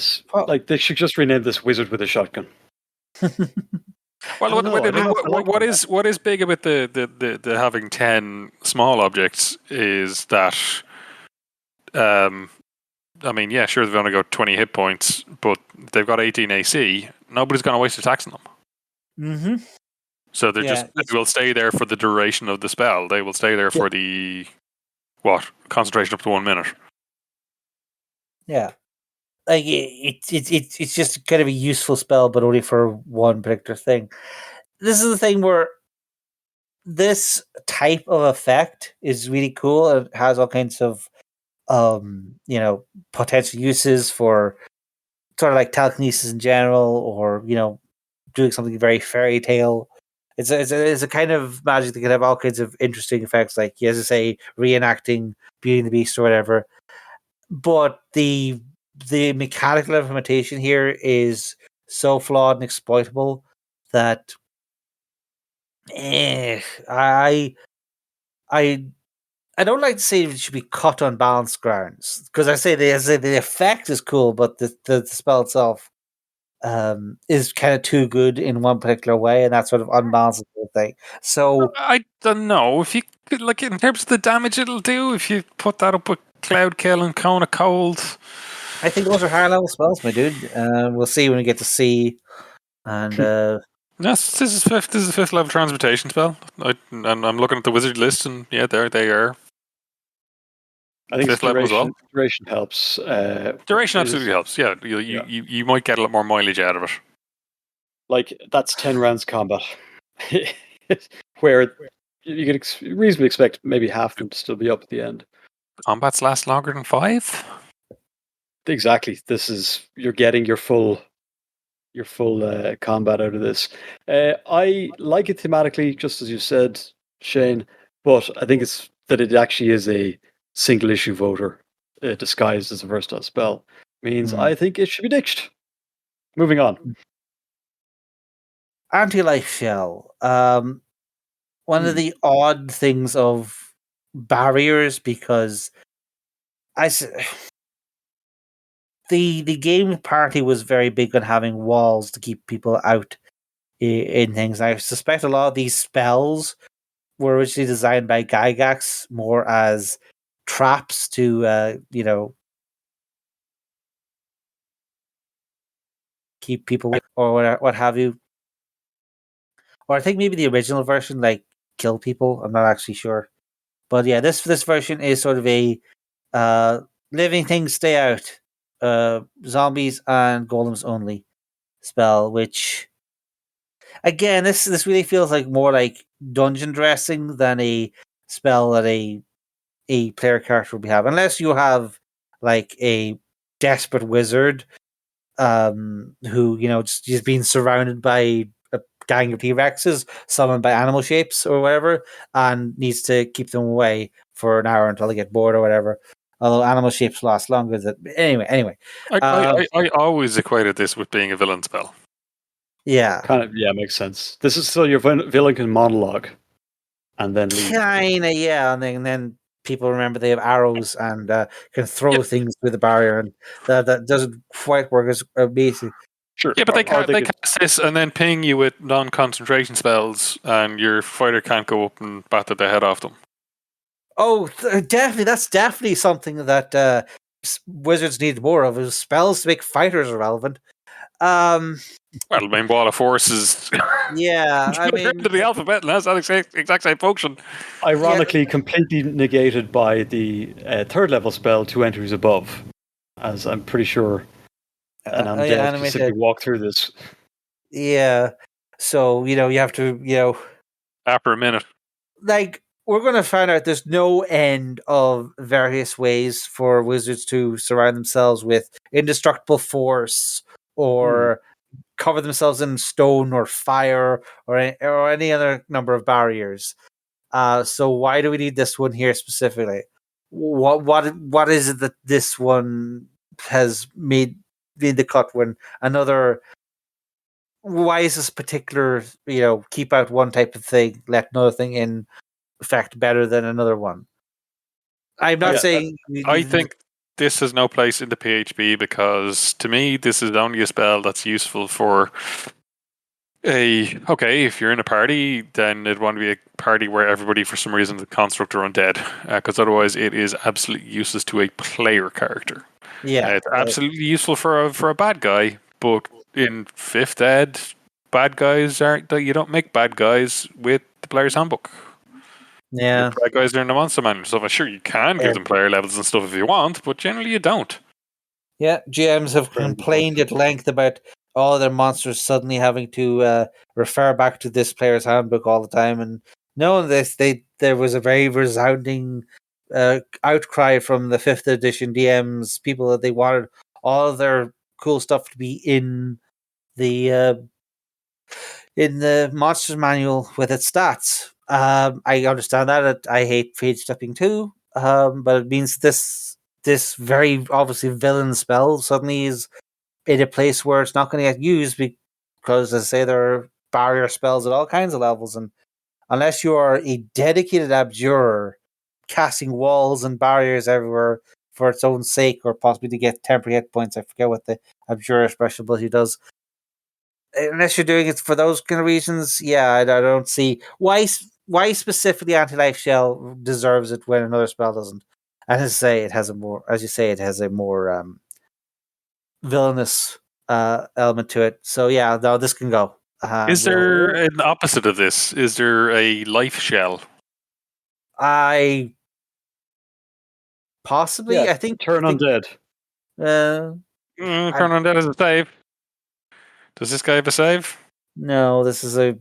should just rename this wizard with a shotgun. Well, what is big about the having 10 small objects is that, I mean, yeah, sure, they've only got 20 hit points, but they've got 18 AC. Nobody's going to waste attacks on them. Mm-hmm. So they will stay there for the duration of the spell. They will stay there for the concentration up to 1 minute. Yeah, like it's just kind of a useful spell, but only for one particular thing. This is the thing where this type of effect is really cool. It has all kinds of potential uses for sort of like telekinesis in general, or doing something very fairy tale. It's a kind of magic that can have all kinds of interesting effects, like, as I say, reenacting Beauty and the Beast or whatever. But the mechanical implementation here is so flawed and exploitable that I don't like to say it should be cut on balanced grounds, because I say the effect is cool, but the spell itself is kind of too good in one particular way, and that sort of unbalances the thing. So I don't know if you could, like, in terms of the damage it'll do, if you put that up with Cloud Kill and Cone of Cold. I think those are higher level spells, my dude. We'll see when we get to C. And Yes, this is a fifth level transmutation spell. I'm looking at the wizard list, and yeah, there they are. I think fifth level as well. Duration helps. Duration absolutely helps. Yeah, you might get a lot more mileage out of it. Like, that's 10 rounds combat, where you could reasonably expect maybe half of them to still be up at the end. Combats last longer than 5. Exactly. You're getting your full combat out of this. I like it thematically, just as you said, Shane, but I think it's that it actually is a single issue voter disguised as a versatile spell. Means I think it should be ditched. Moving on. Antilife Shell. One of the odd things of barriers, because the game party was very big on having walls to keep people out in things. I suspect a lot of these spells were originally designed by Gygax more as traps to keep people or what have you. Or I think maybe the original version, like, kill people. I'm not actually sure. But yeah, this version is sort of a living things stay out, zombies and golems only spell, which, again, this really feels like more like dungeon dressing than a spell that a player character would have, unless you have like a desperate wizard who just being surrounded by a gang of T-Rexes summoned by animal shapes or whatever, and needs to keep them away for an hour until they get bored or whatever. Although animal shapes last longer. Anyway. I always equated this with being a villain spell. Yeah. Kind of, yeah, makes sense. This is so your villain can monologue and then leave. Kinda, yeah. And then people remember they have arrows and can throw things through the barrier, and that doesn't quite work as basic. Sure. Yeah, but they cast this and then ping you with non-concentration spells, and your fighter can't go up and batter the head off them. Oh, definitely. That's definitely something that wizards need more of, is spells to make fighters irrelevant. Well, I mean, Wall of Force is yeah, I mean, to the alphabet and has that exact same function. Ironically, completely negated by the third level spell 2 entries above, as I'm pretty sure an undead can simply walk through this. Yeah, so you have to after a minute, like, we're going to find out there's no end of various ways for wizards to surround themselves with indestructible force, or cover themselves in stone or fire, or any other number of barriers. So why do we need this one here specifically? What is it that this one has made the cut when another? Why is this particular keep out one type of thing, let another thing in effect better than another one? I'm not saying. I think this has no place in the PHP, because to me this is only a spell that's useful for if you're in a party, then it'd want to be a party where everybody for some reason the construct are undead, because otherwise it is absolutely useless to a player character. Yeah, it's absolutely useful for a bad guy, but in 5th Ed, bad guys aren't. You don't make bad guys with the player's handbook. Yeah. Bad guys are in the monster manual stuff. Sure, you can give them player levels and stuff if you want, but generally you don't. Yeah, GMs have complained at length about all their monsters suddenly having to refer back to this player's handbook all the time, and knowing this, there was a very resounding outcry from the 5th edition DMs, people that they wanted all of their cool stuff to be in the monsters manual with its stats. I understand that. I hate page stepping too, but it means this very obviously villain spell suddenly is in a place where it's not going to get used because, as I say, there are barrier spells at all kinds of levels, and unless you are a dedicated abjurer casting walls and barriers everywhere for its own sake, or possibly to get temporary hit points, I forget what the abjurer special ability does. Unless you're doing it for those kind of reasons, yeah, I don't see why specifically Antilife Shell deserves it when another spell doesn't. And as I say, it has a more villainous element to it. So yeah, no, this can go. Is there an opposite of this? Is there a life shell? I possibly. I think turn undead. Turn undead as a save. Does this guy have a save? No, this is a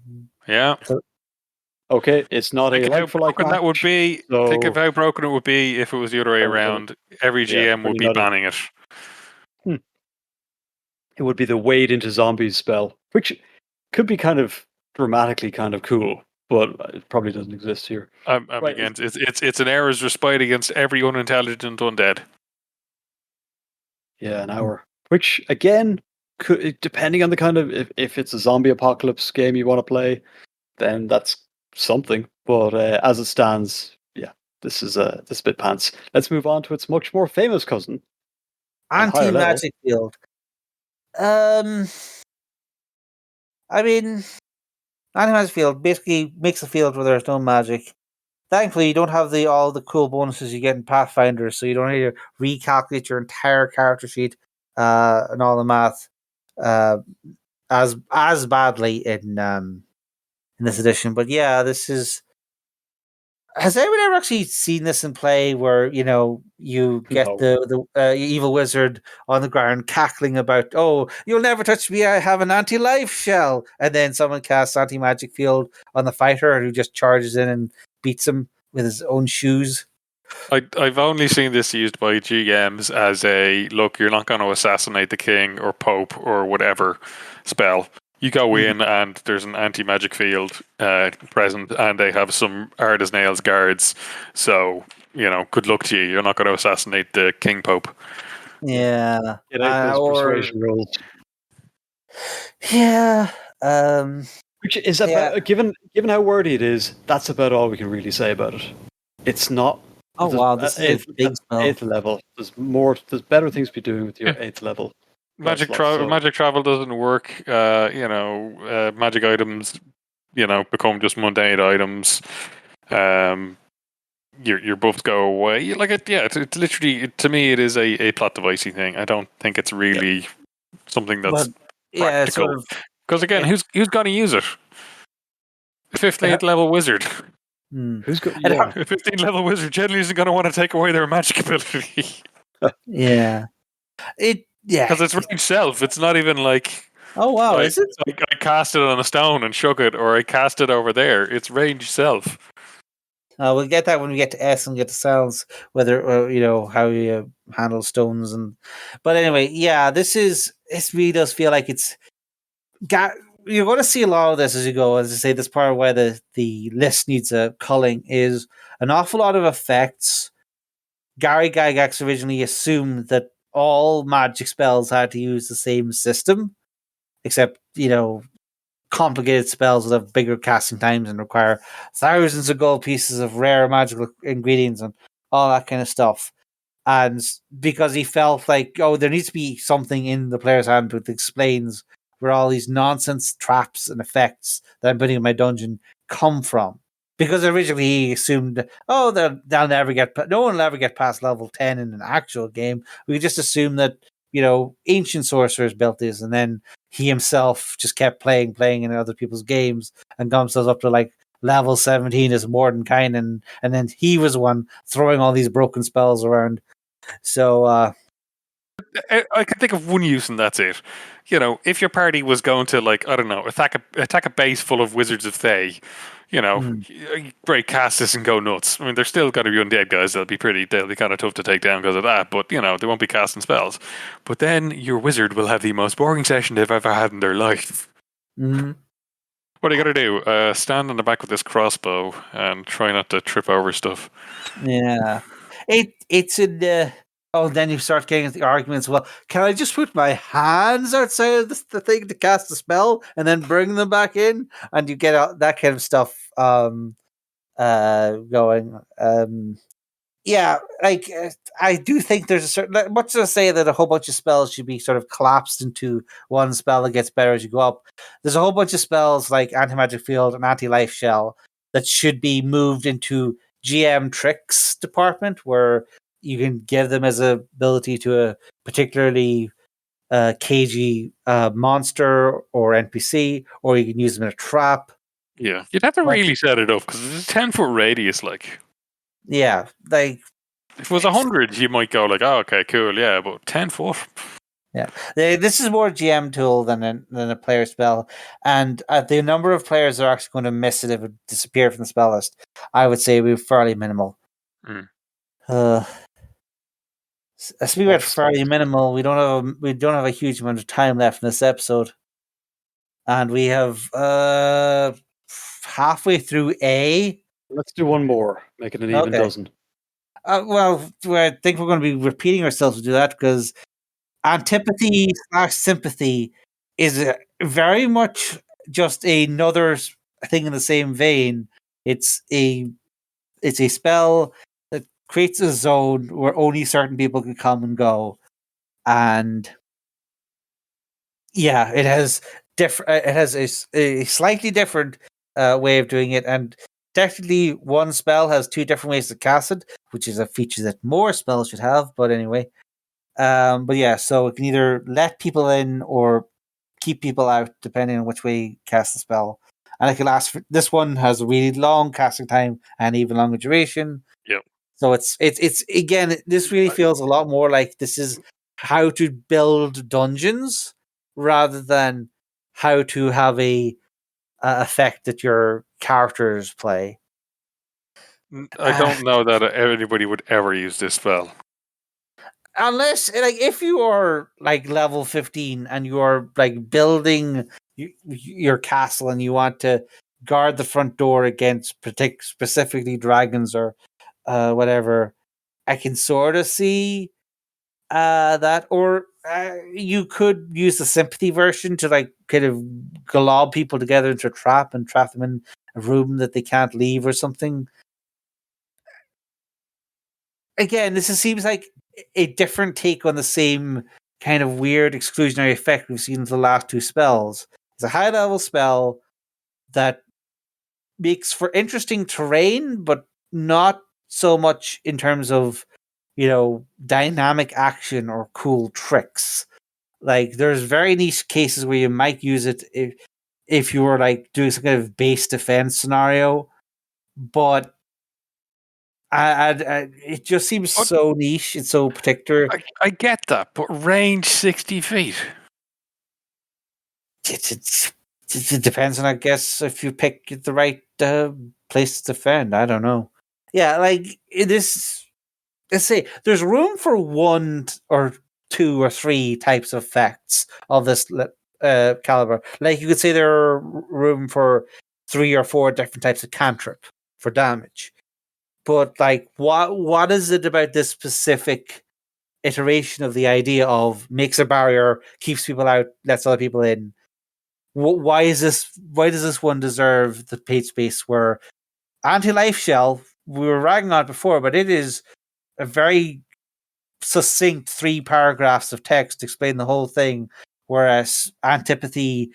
yeah. Okay, it's not think a like for like. That would be. So, think of how broken it would be if it was the other way around. Every GM would be banning it. It would be the wade into zombies spell, which could be kind of dramatically kind of cool, but it probably doesn't exist here. Against it's an error's respite against every unintelligent undead. Yeah, an hour. Which again, could, depending on the kind of if it's a zombie apocalypse game you want to play, then that's something. But as it stands, yeah, this is a bit pants. Let's move on to its much more famous cousin, Antimagic Field. I mean, Antimagic Field basically makes a field where there's no magic. Thankfully, you don't have all the cool bonuses you get in Pathfinder, so you don't need to recalculate your entire character sheet and all the math as badly in this edition. But yeah, this is. Has anyone ever actually seen this in play where, you get the evil wizard on the ground cackling about, oh, you'll never touch me, I have an anti-life shell, and then someone casts Antimagic Field on the fighter who just charges in and beats him with his own shoes? I've only seen this used by GMs as a, look, you're not going to assassinate the king or pope or whatever spell. You go in and there's an anti-magic field present, and they have some hard as nails guards. So, good luck to you. You're not going to assassinate the king pope. Yeah. Get out those persuasion rolls. Yeah. Which is about given how wordy it is, that's about all we can really say about it. It's not. Oh wow, this is a big spell. 8th level. There's better things to be doing with your 8th level. Magic travel doesn't work. Magic items, become just mundane items. Your buffs go away. It's literally, to me, it is a plot devicey thing. I don't think it's really something that's practical. Because again, who's going to use it? A 15th level wizard. Who's got a 15th level wizard generally isn't going to want to take away their magic ability. Because it's range self. It's not even like, oh wow, is it? I cast it on a stone and shook it, or I cast it over there. It's range self. We'll get that when we get to S and get to sounds, whether how you handle stones but anyway, yeah, this really does feel like you're going to see a lot of this as you go. As I say, this part of why the list needs a culling is an awful lot of effects. Gary Gygax originally assumed that all magic spells had to use the same system, except, complicated spells that have bigger casting times and require thousands of gold pieces of rare magical ingredients and all that kind of stuff. And because he felt like, there needs to be something in the player's handbook that explains where all these nonsense traps and effects that I'm putting in my dungeon come from. Because originally he assumed, no one will ever get past level 10 in an actual game. We just assume that ancient sorcerers built this, and then he himself just kept playing in other people's games and got himself up to like level 17 as Mordenkainen, and then he was one throwing all these broken spells around. So I can think of one use, and that's it. If your party was going to, like, I don't know, attack a base full of wizards of Thay, great, cast this and go nuts. I mean, they're still going to be undead guys. They'll be kind of tough to take down because of that, but they won't be casting spells. But then your wizard will have the most boring session they've ever had in their life. mm-hmm. What do you got to do? Stand on the back with this crossbow and try not to trip over stuff. Yeah, it's in the. Oh, then you start getting the arguments. Well, can I just put my hands outside of the thing to cast a spell and then bring them back in? And you get that kind of stuff going. Yeah, like I do think there's a certain. Much to say that a whole bunch of spells should be sort of collapsed into one spell that gets better as you go up. There's a whole bunch of spells like Antimagic Field and Antilife Shell that should be moved into GM tricks department, where you can give them as a ability to a particularly cagey monster or NPC, or you can use them in a trap. Yeah, you'd have to really set it up because it's a 10-foot radius. Like, yeah, like if it was 100, you might go like, "Oh, okay, cool, yeah," but 10 foot. Yeah, this is more GM tool than a player spell, and the number of players that are actually going to miss it if it disappeared from the spell list, I would say we're fairly minimal. Speaking about fairly minimal, we don't have a huge amount of time left in this episode, and we have halfway through A. Let's do one more, make it an even dozen. Well, I think we're going to be repeating ourselves to do that because Antipathy / Sympathy is very much just another thing in the same vein. It's a spell that creates a zone where only certain people can come and go, and yeah, it has a slightly different way of doing it, and technically one spell has two different ways to cast it, which is a feature that more spells should have. But anyway. But yeah, so it can either let people in or keep people out, depending on which way you cast the spell. And it can last for, this one has a really long casting time and even longer duration. Yep. So it's again, this really feels a lot more like this is how to build dungeons rather than how to have a effect that your characters play. I don't know that anybody would ever use this spell. Unless, like, if you are like level 15 and you are like building your castle and you want to guard the front door against specifically dragons or whatever, I can sort of see that. Or you could use the Sympathy version to like kind of glob people together into a trap and trap them in a room that they can't leave or something. Again, this seems like a different take on the same kind of weird exclusionary effect we've seen in the last two spells. It's a high level spell that makes for interesting terrain, but not so much in terms of, dynamic action or cool tricks. Like, there's very niche cases where you might use it if you were like doing some kind of base defense scenario, but it just seems so niche. It's so particular. I get that, but range 60 feet. It depends on, I guess, if you pick the right place to defend. I don't know. Yeah, like this. Let's say there's room for one or two or three types of effects of this caliber. Like you could say there are room for 3 or 4 different types of cantrip for damage. But like, what is it about this specific iteration of the idea of makes a barrier, keeps people out, lets other people in? Why is this? Why does this one deserve the page space? Where Antilife Shell, we were ragging on it before, but it is a very succinct 3 paragraphs of text to explain the whole thing, whereas Antipathy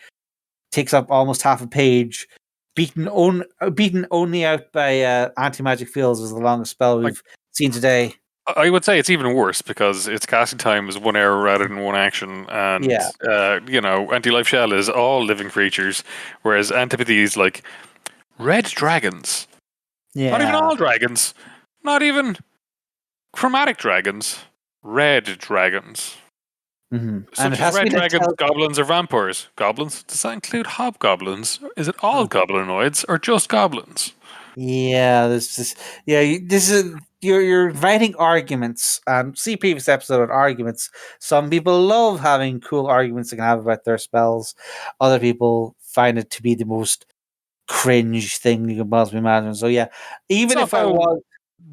takes up almost half a page. Beaten only out by Antimagic Fields is the longest spell we've seen today. I would say it's even worse because its casting time is 1 hour rather than one action, and Antilife Shell is all living creatures, whereas Antipathy is like red dragons. Yeah. Not even all dragons. Not even chromatic dragons. Red dragons. Mm-hmm. Such as red dragons, goblins, or vampires. Goblins? Does that include hobgoblins? Is it all goblinoids or just goblins? Yeah, this is you're writing arguments. See previous episode on arguments. Some people love having cool arguments they can have about their spells. Other people find it to be the most cringe thing you can possibly imagine. So yeah, even if I was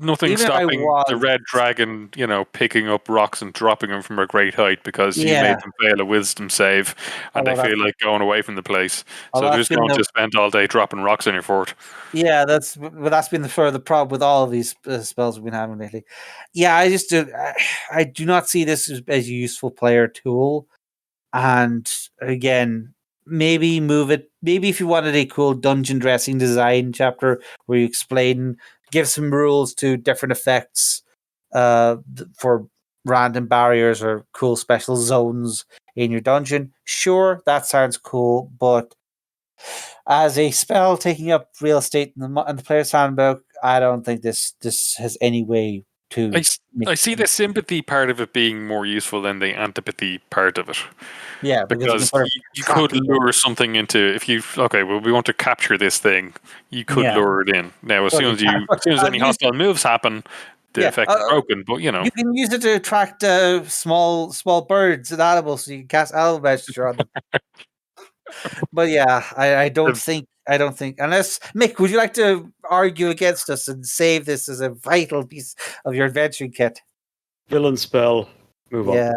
nothing stopping the red dragon, picking up rocks and dropping them from a great height because you made them fail a wisdom save and they feel like going away from the place. So they're just going to spend all day dropping rocks in your fort. Yeah, that's been the further problem with all of these spells we've been having lately. Yeah, I do not see this as a useful player tool. And again, maybe move it. Maybe if you wanted a cool dungeon dressing design chapter where you give some rules to different effects for random barriers or cool special zones in your dungeon. Sure, that sounds cool, but as a spell taking up real estate in the player's handbook, I don't think this has any way to. I see the sympathy part of it being more useful than the antipathy part of it. Yeah, because you could lure something into we want to capture this thing. You could lure it in. Now, as soon as any hostile moves happen, the effect is broken. But you can use it to attract small birds and animals, so you can cast animal magic on them. But yeah, I don't think unless Mick, would you like to argue against us and save this as a vital piece of your adventuring kit? Villain spell. Move on.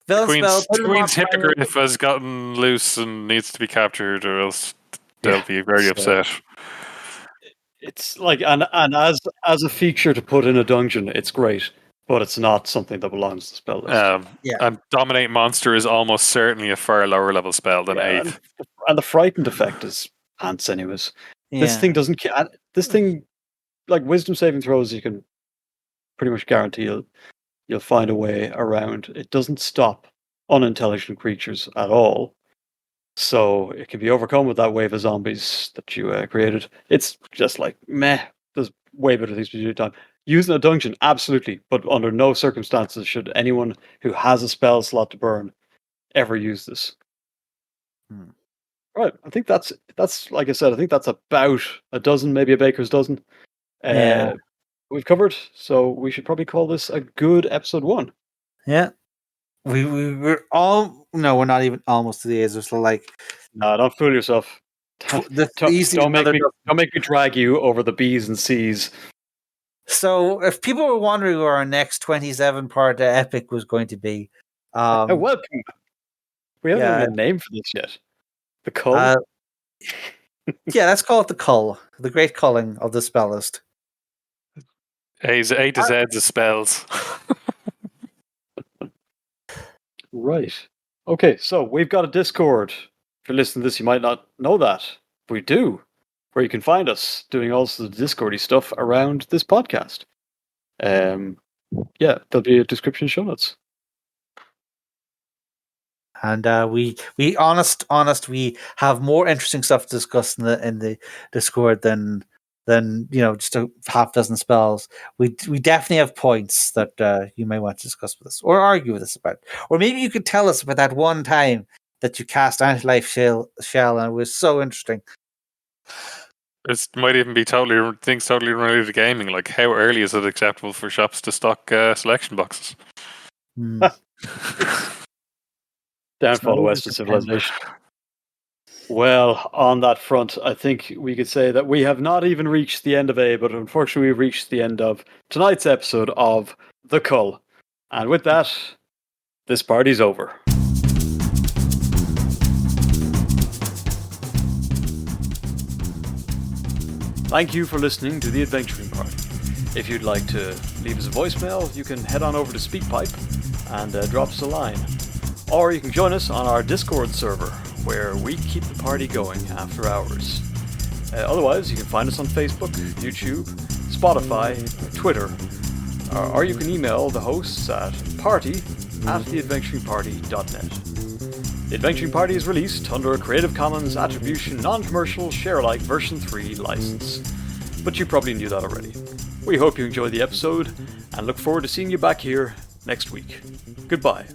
Queen's hippogriff has gotten loose and needs to be captured, or else they'll be very upset. It's like and as a feature to put in a dungeon, it's great, but it's not something that belongs to the spell list. And Dominate Monster is almost certainly a far lower level spell than 8th. And the frightened effect is ants, anyways. Yeah. This thing doesn't. This thing, like wisdom saving throws, you can pretty much guarantee you'll find a way around. It doesn't stop unintelligent creatures at all. So it can be overcome with that wave of zombies that you created. It's just like, meh, there's way better things to do time. Using a dungeon, absolutely, but under no circumstances should anyone who has a spell slot to burn ever use this. Right, I think that's like I said, I think that's about a dozen, maybe a baker's dozen. We've covered, so we should probably call this a good episode 1. Yeah, we're not even almost to the age. We're still like, no, don't fool yourself. Don't make me drag you over the B's and C's. So, if people were wondering who our next 27-part epic was going to be, welcome. We haven't even a name for this yet. The Cull. Let's call it the Cull, the great culling of the spell list. A to Z's of spells. Right. Okay, so we've got a Discord. If you're listening to this, you might not know that. We do. Where you can find us doing all the Discordy stuff around this podcast. There'll be a description in show notes. And we we have more interesting stuff to discuss in the Discord than just a half dozen spells. We definitely have points that you may want to discuss with us or argue with us about, or maybe you could tell us about that one time that you cast Antilife Shell and it was so interesting. It might even be things totally related to gaming. Like, how early is it acceptable for shops to stock selection boxes? Downfall of Western civilization. Well, on that front, I think we could say that we have not even reached the end of A, but unfortunately we've reached the end of tonight's episode of The Cull. And with that, this party's over. Thank you for listening to The Adventuring Party. If you'd like to leave us a voicemail, you can head on over to SpeakPipe and drop us a line. Or you can join us on our Discord server, where we keep the party going after hours. Otherwise, you can find us on Facebook, YouTube, Spotify, Twitter, or you can email the hosts at party@theadventuringparty.net. The Adventuring Party is released under a Creative Commons Attribution Non-Commercial Share-alike version 3 license, but you probably knew that already. We hope you enjoyed the episode, and look forward to seeing you back here next week. Goodbye.